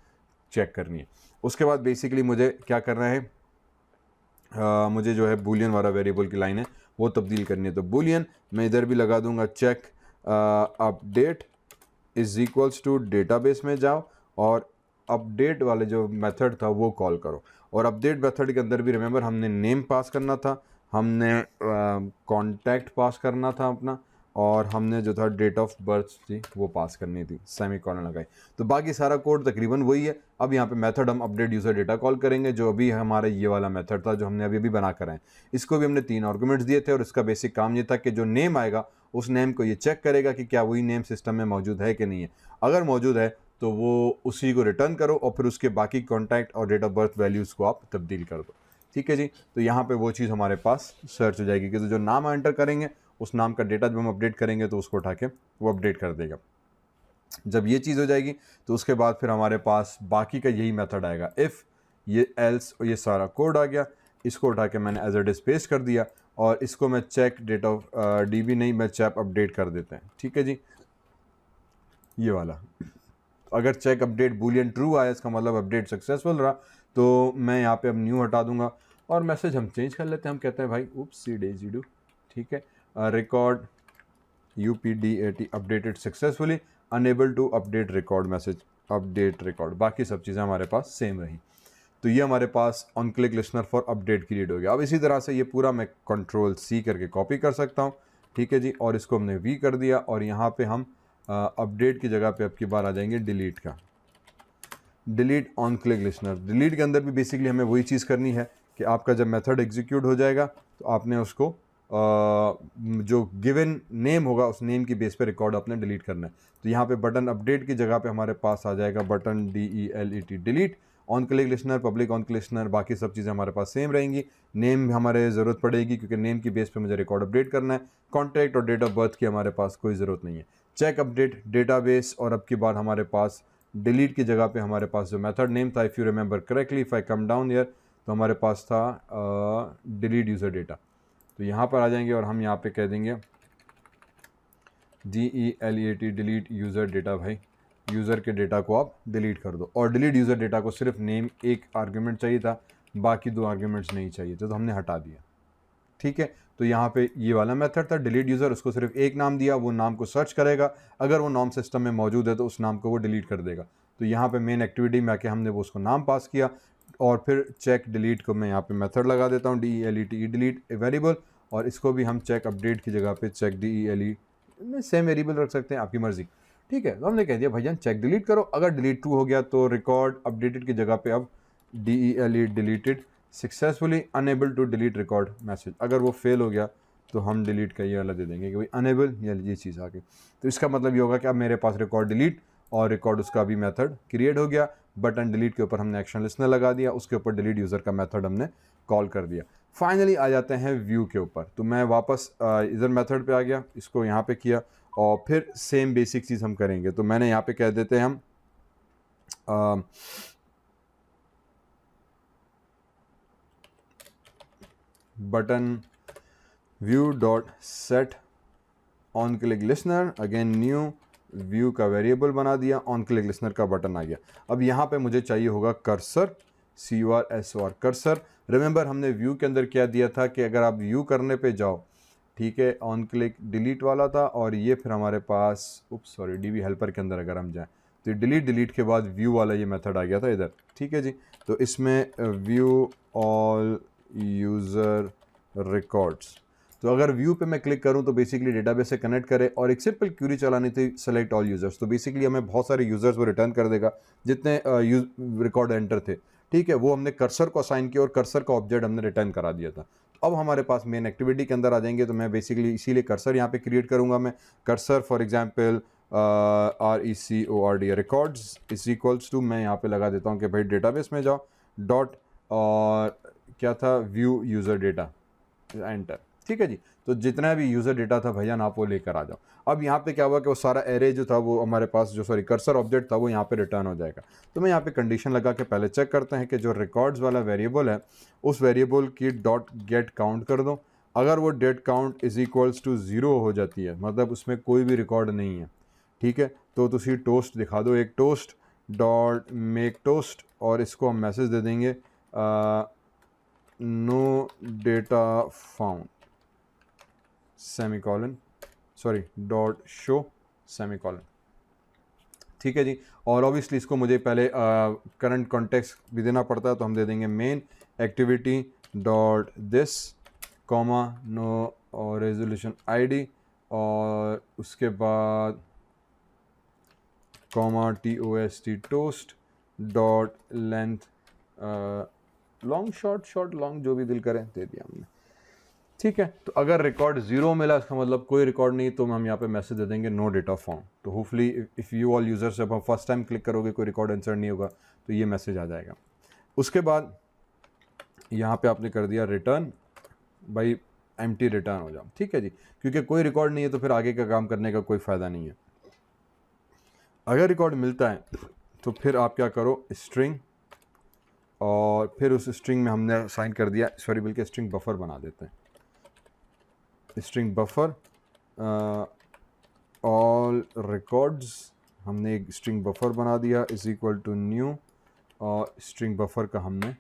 चेक करनी है। उसके बाद बेसिकली मुझे क्या करना है, मुझे जो है बूलियन वाला वेरिएबल की लाइन है वो तब्दील करनी है, तो बूलियन मैं इधर भी लगा दूंगा check update is equals to database में जाओ और अपडेट वाले जो मेथड था वो कॉल करो, और अपडेट मेथड के अंदर भी रिमेंबर हमने नेम पास करना था, हमने कॉन्टैक्ट पास करना था अपना, और हमने जो था डेट ऑफ बर्थ थी वो पास करनी थी, सेमीकोलन लगाई। तो बाकी सारा कोड तकरीबन वही है। अब यहाँ पे मेथड हम अपडेट यूज़र डेटा कॉल करेंगे, जो अभी हमारा ये वाला मेथड था जो हमने अभी बना कर आए। इसको भी हमने 3 आर्गुमेंट्स दिए थे और इसका बेसिक काम ये था कि जो नेम आएगा उस नेम को ये चेक करेगा कि क्या वही नेम सिस्टम में मौजूद है कि नहीं है। अगर मौजूद है तो वो उसी को रिटर्न करो और फिर उसके बाकी कॉन्टैक्ट और डेट ऑफ बर्थ वैल्यूज़ को आप तब्दील कर दो। ठीक है जी। तो यहाँ पे वो चीज़ हमारे पास सर्च हो जाएगी कि जो नाम एंटर करेंगे उस नाम का डेटा जब हम अपडेट करेंगे तो उसको उठा के वो अपडेट कर देगा। जब ये चीज़ हो जाएगी तो उसके बाद फिर हमारे पास बाकी का यही मेथड आएगा, इफ़, ये एल्स और ये सारा कोड आ गया। इसको उठा के मैंने एज अ डिस पेस्ट कर दिया और इसको मैं चेक डेट ऑफ डीबी नहीं, मैं चैप अपडेट कर देते हैं। ठीक है जी, ये वाला। अगर चेक अपडेट बूलियन ट्रू आया इसका मतलब अपडेट सक्सेसफुल रहा। तो मैं यहाँ पे अब न्यू हटा दूंगा और मैसेज हम चेंज कर लेते हैं। हम कहते हैं भाई उप्स सी डेजी डू, ठीक है, record UPDAT updated successfully, unable to update record message, update record. बाकी सब चीज़ें हमारे पास सेम रही। तो ये हमारे pass on click listener for update create हो गया। अब इसी तरह से ये पूरा मैं Ctrl+C करके कॉपी कर सकता हूँ। ठीक है जी, और इसको हमने V कर दिया और यहाँ पे हम अपडेट की जगह पे अब की बार आ जाएंगे डिलीट का, delete on click listener. Delete के अंदर भी बेसिकली हमें वही चीज़ करनी है कि आपका जब मेथड एग्जीक्यूट हो जाएगा तो आपने उसको जो गिवन नेम होगा उस नेम की बेस पे रिकॉर्ड आपने डिलीट करना है। तो यहाँ पे बटन अपडेट की जगह पे हमारे पास आ जाएगा button DELET, delete on click listener, public on click listener. बाकी सब चीज़ें हमारे पास सेम रहेंगी। नेम हमारे ज़रूरत पड़ेगी क्योंकि नेम की बेस पे मुझे रिकॉर्ड अपडेट करना है। कॉन्टैक्ट और डेट ऑफ बर्थ की हमारे पास कोई ज़रूरत नहीं है। चेक अपडेट डेटाबेस, और अब की बार हमारे पास डिलीट की जगह पे हमारे पास जो मेथड नेम था, if you remember correctly, if I come down here, तो हमारे पास था डिलीट यूज़र डेटा। तो यहाँ पर आ जाएंगे और हम यहाँ पे कह देंगे DELET, डिलीट यूज़र डेटा। भाई यूज़र के डेटा को आप डिलीट कर दो। और डिलीट यूज़र डेटा को सिर्फ नेम एक आर्ग्यूमेंट चाहिए था, बाकी 2 आर्ग्यूमेंट्स नहीं चाहिए थे, तो हमने हटा दिया। ठीक है, तो यहाँ पे ये वाला मेथड था डिलीट यूज़र, उसको सिर्फ एक नाम दिया, वो नाम को सर्च करेगा, अगर वो नाम सिस्टम में मौजूद है तो उस नाम को वो डिलीट कर देगा। तो यहाँ पे मेन एक्टिविटी में आके हमने वो उसको नाम पास किया और फिर चेक डिलीट को मैं यहाँ पे मेथड लगा देता हूँ DELET डिलीट वेरिएबल, और इसको भी हम चेक अपडेट की जगह पे चेक DELET, सेम वेरिएबल रख सकते हैं, आपकी मर्जी। ठीक है, तो हमने कह दिया भाईजान चेक डिलीट करो। अगर डिलीट ट्रू हो गया तो रिकॉर्ड अपडेटेड की जगह पे अब DELET deleted successfully, unable to delete record message. अगर वो फेल हो गया तो हम डिलीट का ये वाला दे देंगे कि भाई अनेबल, या ये चीज़ आ गई। तो इसका मतलब ये होगा कि अब मेरे पास रिकॉर्ड डिलीट और रिकॉर्ड उसका भी मेथड क्रिएट हो गया। बटन डिलीट के ऊपर हमने एक्शन लिस्नर लगा दिया, उसके ऊपर डिलीट यूज़र का मेथड हमने कॉल कर दिया। फाइनली आ जाते हैं व्यू के ऊपर। तो मैं वापस इधर मेथड पे आ गया, इसको यहाँ पे किया और फिर सेम बेसिक चीज़ हम करेंगे। तो मैंने यहाँ पे कह देते हैं हम button view dot set on click listener, again new view का वेरिएबल बना दिया, ऑन क्लिक लिसनर का बटन आ गया। अब यहाँ पे मुझे चाहिए होगा कर्सर, CURSOR कर्सर। रिमेंबर हमने व्यू के अंदर क्या दिया था कि अगर आप व्यू करने पे जाओ, ठीक है, ऑन क्लिक डिलीट वाला था, और ये फिर हमारे पास सॉरी DB हेल्पर के अंदर अगर हम जाएँ तो डिलीट के बाद व्यू वाला ये मेथड आ गया था इधर। ठीक है जी, तो इसमें व्यू ऑल यूज़र रिकॉर्ड्स। तो अगर व्यू पे मैं क्लिक करूं तो बेसिकली डेटाबेस से कनेक्ट करे और एक सिंपल क्यूरी चलानी थी, सेलेक्ट ऑल यूज़र्स। तो बेसिकली हमें बहुत सारे यूज़र्स वो रिटर्न कर देगा जितने रिकॉर्ड एंटर थे। ठीक है, वो हमने कर्सर को असाइन किया और कर्सर का ऑब्जेक्ट हमने रिटर्न करा दिया था। तो अब हमारे पास मेन एक्टिविटी के अंदर आ जाएंगे। तो मैं बेसिकली इसीलिए कर्सर यहाँ पे क्रिएट करूँगा। मैं cursor for example RECORD records is equals to, मैं यहाँ पे लगा देता हूँ कि भाई डेटाबेस में जाओ, डॉट और क्या था, व्यू यूज़र डेटा, एंटर। ठीक है जी, तो जितना भी यूज़र डेटा था भैया आप वो लेकर आ जाओ। अब यहाँ पे क्या हुआ कि वो सारा एरे जो था वो हमारे पास जो कर्सर ऑब्जेक्ट था वो यहाँ पे रिटर्न हो जाएगा। तो मैं यहाँ पे कंडीशन लगा के पहले चेक करते हैं कि जो रिकॉर्ड्स वाला वेरिएबल है उस वेरिएबल की डॉट गेट काउंट कर दो। अगर वो date count is equals to 0 हो जाती है, मतलब उसमें कोई भी रिकॉर्ड नहीं है, ठीक है, तो तुसी टोस्ट दिखा दो, एक टोस्ट डॉट मेक टोस्ट, और इसको हम मैसेज दे देंगे no data found semicolon, sorry dot show semicolon. ठीक है जी, और ऑब्वियसली इसको मुझे पहले करंट कॉन्टेक्स्ट भी देना पड़ता है, तो हम दे देंगे main activity dot this comma no resolution ID और उसके बाद comma TOST toast dot length long short long जो भी दिल करे दे दिया हमने। ठीक है, तो अगर रिकॉर्ड ज़ीरो मिला इसका मतलब कोई रिकॉर्ड नहीं, तो हम यहाँ पे मैसेज दे देंगे नो डेटा फाउंड। तो hopefully if you all users जब हम फर्स्ट टाइम क्लिक करोगे कोई रिकॉर्ड इंसर्ट नहीं होगा तो ये मैसेज आ जाएगा। उसके बाद यहाँ पे आपने कर दिया रिटर्न भाई एम्प्टी रिटर्न हो जाओ। ठीक है जी, क्योंकि कोई रिकॉर्ड नहीं है तो फिर आगे का काम करने का कोई फ़ायदा नहीं है। अगर रिकॉर्ड मिलता है तो फिर आप क्या करो, स्ट्रिंग, और फिर उस स्ट्रिंग में हमने साइन कर दिया, सॉरी बल्कि स्ट्रिंग बफर बना देते हैं, स्ट्रिंग बफर ऑल रिकॉर्ड्स, हमने एक स्ट्रिंग बफर बना दिया इज इक्वल टू न्यू, और स्ट्रिंग बफर का हमने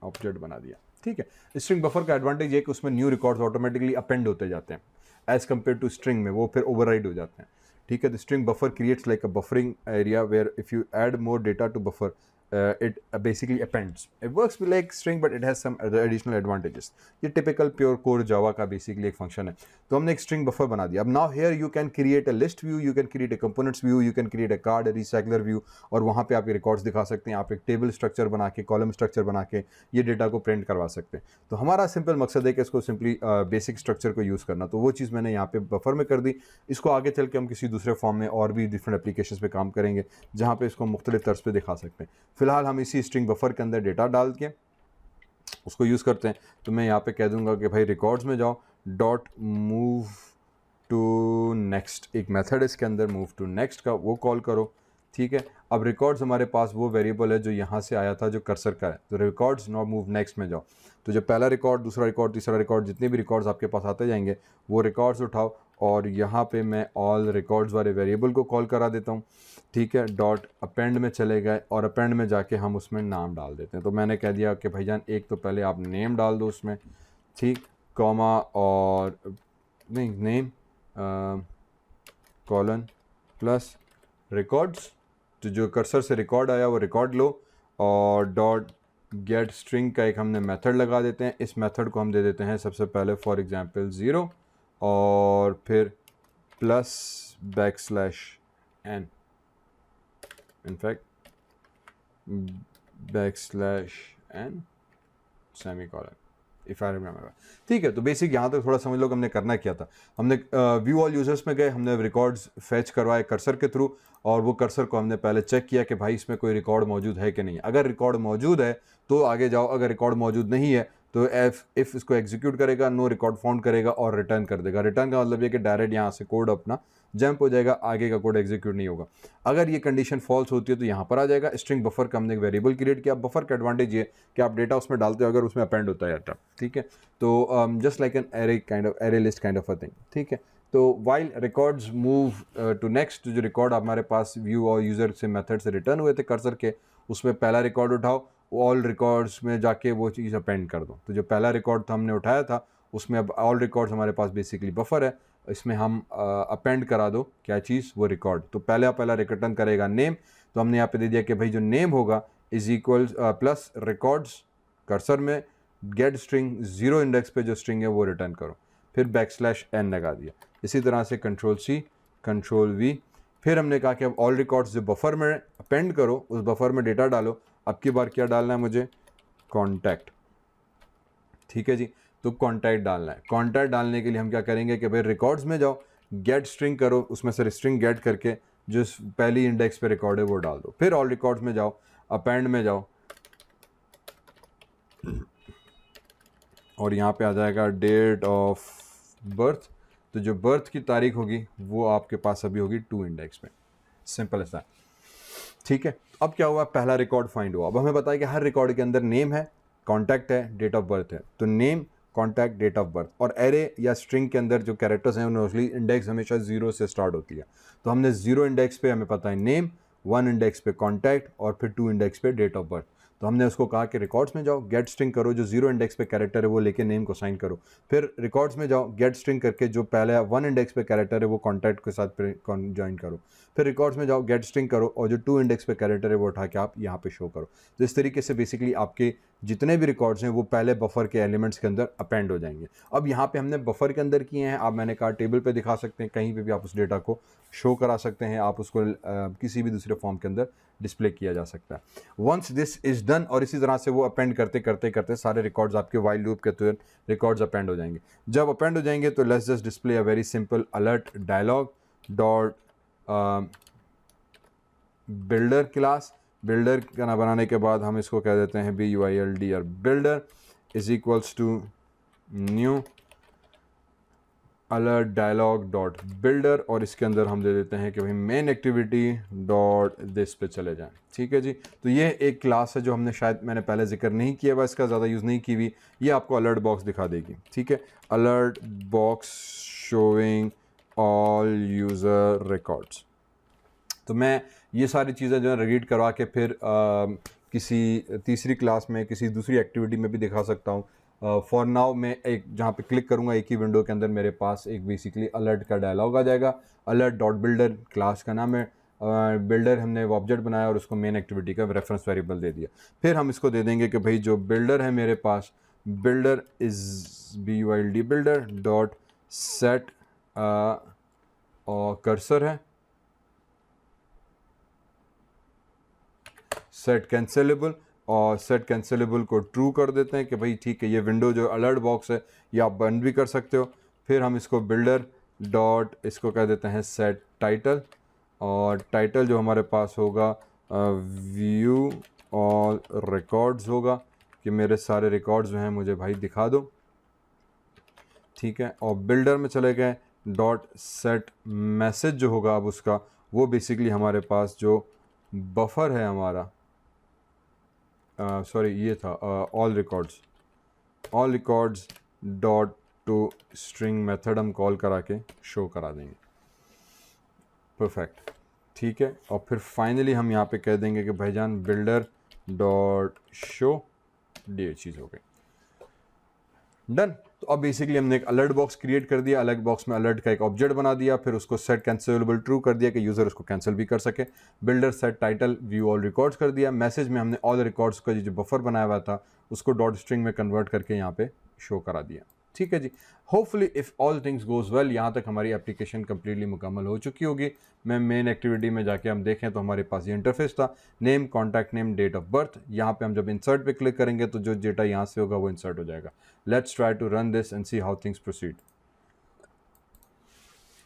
ऑब्जेक्ट बना दिया। ठीक है, स्ट्रिंग बफर का एडवांटेज है कि उसमें न्यू रिकॉर्ड्स ऑटोमेटिकली अपेंड होते जाते हैं एज कम्पेयर टू स्ट्रिंग में वो फिर ओवरराइड हो जाते हैं। ठीक है, the string buffer creates like a buffering area where if you add more data to buffer it basically appends. It works like string but it has some other additional advantages. ये typical pure core Java का basically एक function है। तो हमने एक string buffer बना दिया। अब now here you can create a list view, you can create a components view, you can create a card, a recycler view, और वहाँ पे आप ये records दिखा सकते हैं। आप एक table structure बना के, column structure बना के ये data को print करवा सकते हैं। तो हमारा simple मकसद है कि इसको simply basic structure को use करना। तो वो चीज़ मैंने यहाँ पे buffer में कर दी। इसको आगे चल के हम किसी दूसरे फॉर्म में और भी different applications पे काम करेंगे जहाँ पे इसको मुख्तलिफ तर्ज पे दिखा सकते हैं। फिलहाल हम इसी स्ट्रिंग बफर के अंदर डेटा डाल के उसको यूज़ करते हैं। तो मैं यहाँ पे कह दूंगा कि भाई रिकॉर्ड्स में जाओ, डॉट मूव टू नेक्स्ट, एक मेथड है इसके अंदर मूव टू नेक्स्ट का, वो कॉल करो। ठीक है, अब रिकॉर्ड्स हमारे पास वो वेरिएबल है जो यहाँ से आया था जो कर्सर का है, तो रिकॉर्ड्स नॉट मूव नेक्स्ट में जाओ। तो जो पहला रिकॉर्ड, दूसरा रिकॉर्ड, तीसरा रिकॉर्ड, जितने भी रिकॉर्ड्स आपके पास आते जाएंगे वो रिकॉर्ड्स उठाओ और यहाँ पे मैं ऑल रिकॉर्ड्स वाले वेरिएबल को कॉल करा देता हूँ। ठीक है, डॉट अपेंड में चले गए और अपेंड में जाके हम उसमें नाम डाल देते हैं। तो मैंने कह दिया कि भाईजान एक तो पहले आप नेम डाल दो उसमें, ठीक, कॉमा और नहीं नेम कॉलन प्लस रिकॉर्ड्स, तो जो कर्सर से रिकॉर्ड आया वो रिकॉर्ड लो, और डॉट गेट स्ट्रिंग का एक हमने मेथड लगा देते हैं। इस मेथड को हम दे देते हैं सबसे पहले फॉर एग्जांपल 0 और फिर plus backslash n, in fact backslash n semicolon if I remember. ठीक है, तो बेसिक यहाँ तक थोड़ा समझ लो कि हमने करना क्या था। हमने व्यू ऑल यूजर्स में गए, हमने रिकॉर्ड्स फैच करवाए कर्सर के थ्रू, और वो कर्सर को हमने पहले चेक किया कि भाई इसमें कोई रिकॉर्ड मौजूद है कि नहीं। अगर रिकॉर्ड मौजूद है तो आगे जाओ, अगर रिकॉर्ड मौजूद नहीं है तो इफ़ इसको एग्जीक्यूट करेगा, नो रिकॉर्ड फाउंड करेगा और रिटर्न कर देगा। रिटर्न का मतलब ये कि डायरेक्ट यहाँ से कोड अपना जंप हो जाएगा, आगे का कोड एग्जीक्यूट नहीं होगा। अगर ये कंडीशन फॉल्स होती है तो यहाँ पर आ जाएगा। स्ट्रिंग बफर का हमने एक वेरिएबल क्रिएट किया। बफर का एडवांटेज ये कि आप डेटा उसमें डालते हो अगर उसमें अपेंड होता है डाटा। ठीक है, तो just like an array kind of array list kind of a thing. ठीक है, तो while records move to next, जो रिकॉर्ड हमारे पास व्यू और यूज़र से मेथड से रिटर्न हुए थे कर्सर के, उसमें पहला रिकॉर्ड उठाओ, ऑल रिकॉर्ड्स में जाके वो चीज़ अपेंड कर दो। तो जो पहला रिकॉर्ड था हमने उठाया था उसमें अब ऑल रिकॉर्ड्स हमारे पास बेसिकली बफर है, इसमें हम अपेंड करा दो क्या चीज़, वो रिकॉर्ड। तो पहला रिटर्न करेगा नेम, तो हमने यहाँ पे दे दिया कि भाई जो नेम होगा is equal plus records cursor में गेट स्ट्रिंग 0 इंडेक्स पे जो स्ट्रिंग है वो रिटर्न करो, फिर बैकस्लैश n लगा दिया। इसी तरह से कंट्रोल C कंट्रोल V, फिर हमने कहा कि अब ऑल रिकॉर्ड्स जो बफर में अपेंड करो, उस बफर में डेटा डालो। अब की बार क्या डालना है मुझे, कॉन्टैक्ट। ठीक है जी, तो कॉन्टैक्ट डालना है। कॉन्टैक्ट डालने के लिए हम क्या करेंगे कि भाई रिकॉर्ड्स में जाओ, गेट स्ट्रिंग करो, उसमें से स्ट्रिंग गेट करके जो पहली इंडेक्स पे रिकॉर्ड है वो डाल दो। फिर ऑल रिकॉर्ड्स में जाओ, अपेंड में जाओ और यहाँ पे आ जाएगा डेट ऑफ बर्थ, तो जो बर्थ की तारीख होगी वो आपके पास अभी होगी 2 इंडेक्स पे। सिंपल ऐसा। ठीक है, अब क्या हुआ, पहला रिकॉर्ड फाइंड हुआ। अब हमें बताया कि हर रिकॉर्ड के अंदर नेम है, कॉन्टैक्ट है, डेट ऑफ बर्थ है। तो name, contact, date of birth, और एरे या स्ट्रिंग के अंदर जो कैरेक्टर्स हैं मोस्टली इंडेक्स हमेशा 0 से स्टार्ट होती है। तो हमने 0 इंडेक्स पे हमें पता है नेम, 1 इंडेक्स पे कॉन्टैक्ट और फिर 2 इंडेक्स पे डेट ऑफ बर्थ। तो हमने उसको कहा कि रिकॉर्ड्स में जाओ, गेट स्ट्रिंग करो, जो 0 इंडेक्स पे कैरेक्टर है वो लेके नेम को साइन करो। फिर रिकॉर्ड्स में जाओ, गेट स्ट्रिंग करके जो पहले 1 इंडेक्स पे कैरेक्टर है वो कॉन्टैक्ट के साथ ज्वाइन करो। फिर रिकॉर्ड्स में जाओ, गेट स्ट्रिंग करो, और जो 2 इंडेक्स पे कैरेक्टर है वो उठा के आप यहाँ पे शो करो। तो इस तरीके से बेसिकली आपके जितने भी रिकॉर्ड्स हैं वो पहले बफर के एलिमेंट्स के अंदर अपेंड हो जाएंगे। अब यहाँ पे हमने बफर के अंदर किए हैं, आप मैंने कहा टेबल पे दिखा सकते हैं, कहीं पे भी आप उस डेटा को शो करा सकते हैं, आप उसको किसी भी दूसरे फॉर्म के अंदर डिस्प्ले किया जा सकता है। वंस दिस इज डन, और इसी तरह से वो अपेंड करते करते करते सारे रिकॉर्ड्स आपके वाइल लूप के तहत रिकॉर्ड्स अपेंड हो जाएंगे। जब अपेंड हो जाएंगे तो let's just display a very simple alert dialog dot builder class. Builder का ना बनाने के बाद हम इसको कह देते हैं BUILD और builder is equals to new alert dialog dot builder, और इसके अंदर हम दे देते हैं कि भाई मेन एक्टिविटी डॉट दिस पे चले जाएं। ठीक है जी, तो ये एक क्लास है जो हमने शायद मैंने पहले जिक्र नहीं किया, बस इसका ज़्यादा यूज़ नहीं की हुई। ये आपको अलर्ट बॉक्स दिखा देगी। ठीक है, alert box showing all user records. तो मैं ये सारी चीज़ें जो है रीड करवा के फिर किसी तीसरी क्लास में किसी दूसरी एक्टिविटी में भी दिखा सकता हूँ। फॉर नाउ मैं एक जहाँ पे क्लिक करूँगा एक ही विंडो के अंदर मेरे पास एक बेसिकली अलर्ट का डायलॉग आ जाएगा। अलर्ट डॉट बिल्डर क्लास का नाम है, बिल्डर हमने वो ऑब्जेक्ट बनाया और उसको मेन एक्टिविटी का रेफरेंस वेरिएबल दे दिया। फिर हम इसको दे देंगे कि भाई जो बिल्डर है मेरे पास, builder is BUILD builder dot set और कर्सर है सेट कैंसिलेबल, और सेट कैंसिलेबल को ट्रू कर देते हैं कि भाई ठीक है ये विंडो जो अलर्ट बॉक्स है ये आप बंद भी कर सकते हो। फिर हम इसको बिल्डर डॉट इसको कह देते हैं सेट टाइटल, और टाइटल जो हमारे पास होगा व्यू ऑल रिकॉर्ड्स होगा कि मेरे सारे रिकॉर्ड्स जो हैं मुझे भाई दिखा दो। ठीक है, और बिल्डर में चले गए डॉट सेट मैसेज जो होगा अब उसका वो बेसिकली हमारे पास जो बफर है हमारा सॉरी ये था all records dot to string method हम कॉल करा के शो करा देंगे। परफेक्ट, ठीक है, और फिर फाइनली हम यहाँ पे कह देंगे कि भाईजान बिल्डर डॉट शो, ये चीज़ हो गई डन। तो अब बेसिकली हमने एक अलर्ट बॉक्स क्रिएट कर दिया, अलर्ट बॉक्स में अलर्ट का एक ऑब्जेक्ट बना दिया, फिर उसको सेट कैंसिलेबल ट्रू कर दिया कि यूज़र उसको कैंसिल भी कर सके। Builder set title view all records कर दिया। मैसेज में हमने ऑल रिकॉर्ड्स का जो बफर बनाया हुआ था उसको डॉट स्ट्रिंग में कन्वर्ट करके यहाँ पे शो करा दिया। ठीक है जी, hopefully if all things goes well यहाँ तक हमारी एप्लीकेशन कम्प्लीटली मुकम्मल हो चुकी होगी। मैं मेन एक्टिविटी में जाके हम देखें तो हमारे पास ये इंटरफेस था, name, contact name, date of birth. यहाँ पे हम जब इंसर्ट पे क्लिक करेंगे तो जो डेटा यहाँ से होगा वो इंसर्ट हो जाएगा। Let's try to run this and see how things proceed.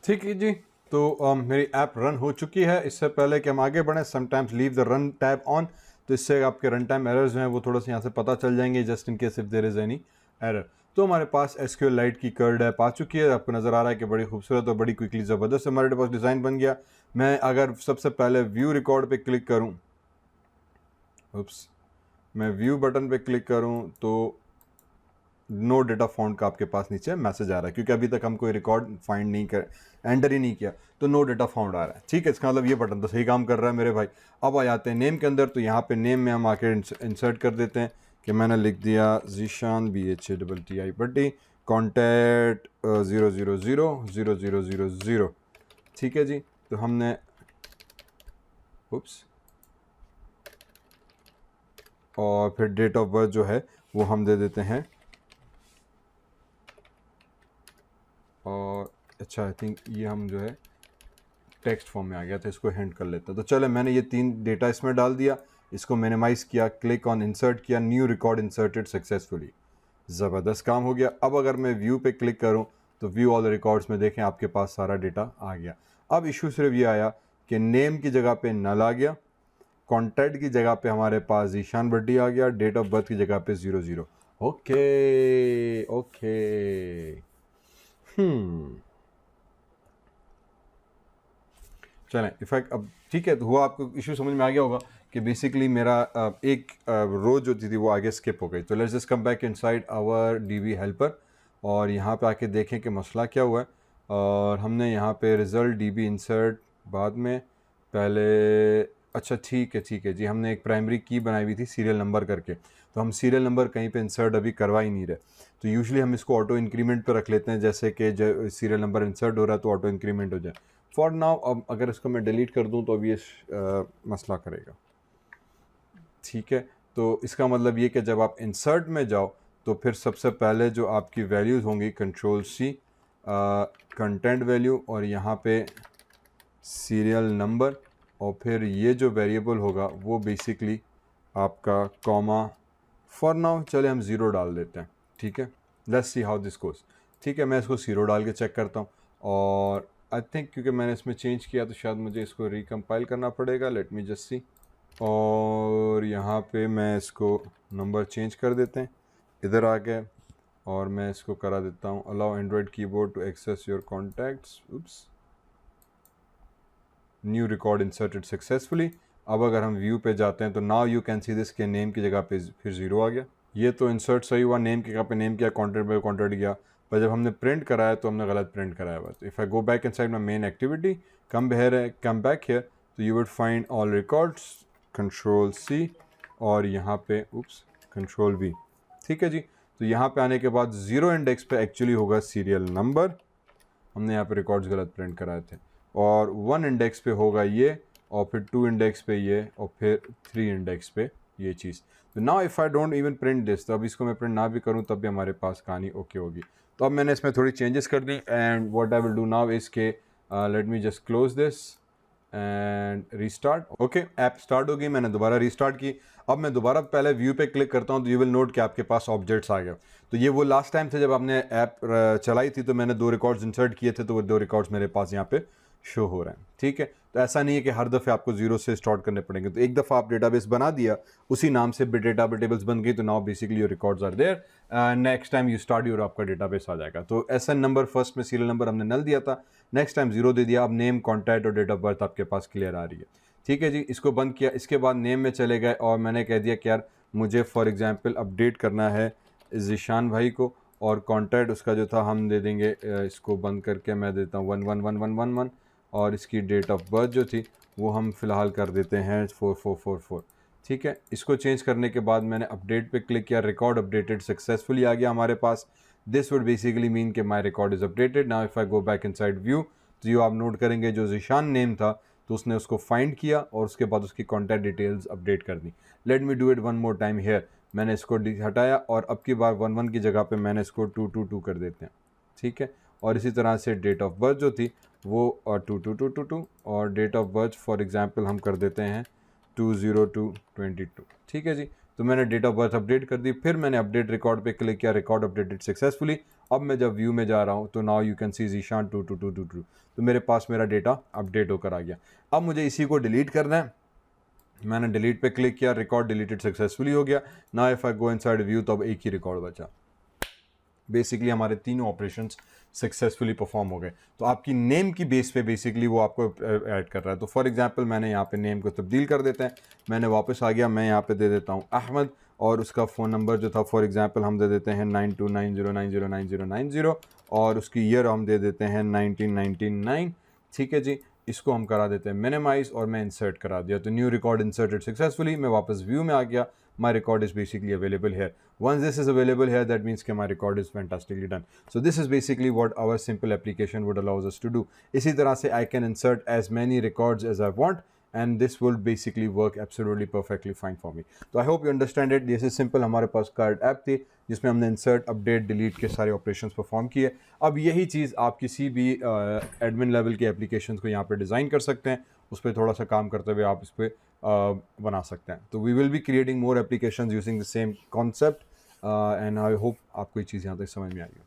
ठीक है जी, तो मेरी ऐप रन हो चुकी है। इससे पहले कि हम आगे बढ़ें, sometimes leave the run tab on, तो इससे आपके रन टाइम एरर्स हैं वो थोड़ा सा यहाँ से पता चल जाएंगे, just in case if there is any error. तो हमारे पास SQLite की कर्ड ऐप आ चुकी है, आपको नज़र आ रहा है कि बड़ी खूबसूरत और बड़ी क्विकली ज़बरदस्त हमारे पास डिज़ाइन बन गया। मैं अगर सबसे पहले व्यू रिकॉर्ड पे क्लिक करूं, मैं व्यू बटन पे क्लिक करूं तो नो डेटा फाउंड का आपके पास नीचे मैसेज आ रहा है, क्योंकि अभी तक हम कोई रिकॉर्ड फाइंड नहीं कर एंटर ही नहीं किया, तो नो डेटा फाउंड आ रहा है। ठीक है, इसका मतलब ये बटन तो सही काम कर रहा है मेरे भाई। अब आ जाते हैं नेम के अंदर, तो यहाँ पे नेम में हम आके इंसर्ट कर देते हैं कि मैंने लिख दिया ज़ीशान BHATTI भट्टी, कॉन्टैक्ट 0000000। ठीक है जी, तो हमने और फिर डेट ऑफ बर्थ जो है वो हम दे देते हैं, और अच्छा आई थिंक ये हम जो है टेक्स्ट फॉर्म में आ गया था, इसको हैंड कर लेते हैं। तो चले, मैंने ये 3 डेटा इसमें डाल दिया, इसको मिनिमाइज़ किया, क्लिक ऑन इंसर्ट किया, न्यू रिकॉर्ड इंसर्टेड सक्सेसफुली। ज़बरदस्त काम हो गया। अब अगर मैं व्यू पे क्लिक करूं तो व्यू ऑल रिकॉर्ड्स में देखें आपके पास सारा डेटा आ गया। अब इशू सिर्फ ये आया कि नेम की जगह पे नल आ गया, कॉन्टैक्ट की जगह पे हमारे पास ज़ीशान भट्टी आ गया, डेट ऑफ बर्थ की जगह पे 00। ओके ओके, चलें इफेक्ट अब ठीक है। तो हुआ, आपको इशू समझ में आ गया होगा कि बेसिकली मेरा एक रो जो थी वो आगे स्किप हो गई। तो let's just come back inside our DB helper और यहाँ पे आके देखें कि मसला क्या हुआ है। और हमने यहाँ पे रिज़ल्ट DB इंसर्ट बाद में पहले अच्छा ठीक है जी, हमने एक प्राइमरी की बनाई हुई थी सीरियल नंबर करके, तो हम सीरियल नंबर कहीं पे इंसर्ट अभी करवा ही नहीं रहे। तो यूजुअली हम इसको ऑटो इंक्रीमेंट पे रख लेते हैं, जैसे कि जो सीरियल नंबर इंसर्ट हो रहा है तो ऑटो इंक्रीमेंट हो जाए। फॉर नाउ अब अगर इसको मैं डिलीट कर दूं तो अब ये मसला करेगा। ठीक है, तो इसका मतलब ये कि जब आप इंसर्ट में जाओ तो फिर सबसे पहले जो आपकी वैल्यूज़ होंगी कंट्रोल सी कंटेंट वैल्यू और यहाँ पे सीरियल नंबर, और फिर ये जो वेरिएबल होगा वो बेसिकली आपका कॉमा, फॉर नाउ चले हम ज़ीरो डाल देते हैं। ठीक है, let's see how this goes. ठीक है, मैं इसको ज़ीरो डाल के चेक करता हूँ, और आई थिंक क्योंकि मैंने इसमें चेंज किया तो शायद मुझे इसको रिकम्पाइल करना पड़ेगा। लेट मी जस्ट सी, और यहाँ पे मैं इसको नंबर चेंज कर देते हैं, इधर आ गए, और मैं इसको करा देता हूँ allow android keyboard to access your contacts, oops, new record inserted successfully. अब अगर हम व्यू पे जाते हैं तो now you can see this के नेम की जगह पे फिर ज़ीरो आ गया। ये तो इंसर्ट सही हुआ, नेम की जगह पे नेम किया, कॉन्टेंट पे कॉन्टेंट गया, पर जब हमने प्रिंट कराया तो हमने गलत प्रिंट कराया हुआ। If I go back inside my main activity, come back here, तो you would find all records, control C, और यहाँ पे उप्स कंट्रोल वी। ठीक है जी, तो यहाँ पे आने के बाद ज़ीरो इंडेक्स पे एक्चुअली होगा सीरियल नंबर, हमने यहाँ पे रिकॉर्ड्स गलत प्रिंट कराए थे, और 1 इंडेक्स पे होगा ये, और फिर 2 इंडेक्स पे ये, और फिर 3 इंडेक्स पे ये चीज़। तो now if I don't even print this, तो अब इसको मैं प्रिंट ना भी करूँ तब भी हमारे पास कहानी ओके होगी। तो अब मैंने इसमें थोड़ी चेंजेस कर दी, and what I will do now is के let me just close this and restart. Okay, app start हो गई, मैंने दोबारा रीस्टार्ट की। अब मैं दोबारा पहले व्यू पे क्लिक करता हूँ तो यू विल नोट कि आपके पास ऑब्जेक्ट्स आ गए। तो ये वो लास्ट टाइम से जब आपने ऐप चलाई थी तो मैंने 2 रिकॉर्ड्स इंसर्ट किए थे, तो वो 2 रिकॉर्ड्स मेरे पास यहाँ पे शो हो रहे हैं। ठीक है, तो ऐसा नहीं है कि हर दफ़े आपको ज़ीरो से स्टार्ट करने पड़ेंगे। तो एक दफ़ा आप डेटाबेस बना दिया, उसी नाम से टेबल्स बन गई, तो now basically your records are there, next time you start your आपका डेटाबेस आ जाएगा। तो एसएन नंबर फर्स्ट में सीरियल नंबर हमने नल दिया था, नेक्स्ट टाइम ज़ीरो दे दिया, अब नेम, कॉन्टैक्ट और डेट ऑफ बर्थ आपके पास क्लियर आ रही है। ठीक है जी, इसको बंद किया, इसके बाद नेम में चले गए और मैंने कह दिया कि यार मुझे फॉर एग्जांपल अपडेट करना है ज़ीशान भाई को, और कॉन्टैक्ट उसका जो था हम दे देंगे, इसको बंद करके मैं देता हूँ 111111, और इसकी डेट ऑफ बर्थ जो थी वो हम फ़िलहाल कर देते हैं 4444। ठीक है, इसको चेंज करने के बाद मैंने अपडेट पे क्लिक किया, रिकॉर्ड अपडेटेड सक्सेसफुली आ गया हमारे पास। दिस वुड बेसिकली मीन कि my record is updated. Now if I go back inside view, तो ये आप नोट करेंगे जो ज़ीशान नेम था तो उसने उसको फाइंड किया और उसके बाद उसकी कॉन्टैक्ट डिटेल्स अपडेट कर दी। Let me do it one more time here, मैंने इसको हटाया और अब की बार 11 की जगह पे मैंने इसको 222 कर देते हैं। ठीक है, और इसी तरह से डेट ऑफ बर्थ जो थी वो 22222, और date of birth for example हम कर देते हैं 20222। ठीक है जी, तो मैंने डेट ऑफ बर्थ अपडेट कर दी, फिर मैंने अपडेट रिकॉर्ड पे क्लिक किया, रिकॉर्ड अपडेटेड सक्सेसफुली। अब मैं जब व्यू में जा रहा हूँ तो नाउ यू कैन सी ज़ीशान 22222, तो मेरे पास मेरा डेटा अपडेट होकर आ गया। अब मुझे इसी को डिलीट करना है, मैंने डिलीट पे क्लिक किया, रिकॉर्ड डिलीटेड सक्सेसफुली हो गया। Now if I go inside view तो अब एक ही रिकॉर्ड बचा। बेसिकली हमारे तीनों ऑपरेशंस सक्सेसफुली परफॉर्म हो गए। तो आपकी नेम की बेस पे बेसिकली वो आपको ऐड कर रहा है। तो फॉर एग्जांपल मैंने यहाँ पे नेम को तब्दील कर देते हैं, मैंने वापस आ गया, मैं यहाँ पे दे देता हूँ अहमद, और उसका फ़ोन नंबर जो था फॉर एग्जांपल हम दे देते हैं 9290909090, और उसकी ईयर हम दे देते हैं 1999। ठीक है जी, इसको हम करा देते हैं मिनिमाइज़, और मैं इंसर्ट करा दिया, तो न्यू रिकॉर्ड इंसर्टेड सक्सेसफुली। मैं वापस व्यू में आ गया, my record is basically available here. Once this is available here, that means that my record is fantastically done. So this is basically what our simple application would allow us to do. इसी तरह से I can insert as many records as I want, and this will basically work absolutely perfectly fine for me. So I hope you understand it. This is simple. हमारे पास card app थी जिसमें हमने insert, update, delete के सारे operations perform किए। अब यही चीज़ आप किसी भी admin level के applications को यहाँ पे डिज़ाइन कर सकते हैं, उस पर थोड़ा सा काम करते हुए आप इस पर बना सकते हैं। तो we will be creating more applications using the same concept, and I hope आपको ये चीज़ यहाँ तक समझ में आई हो।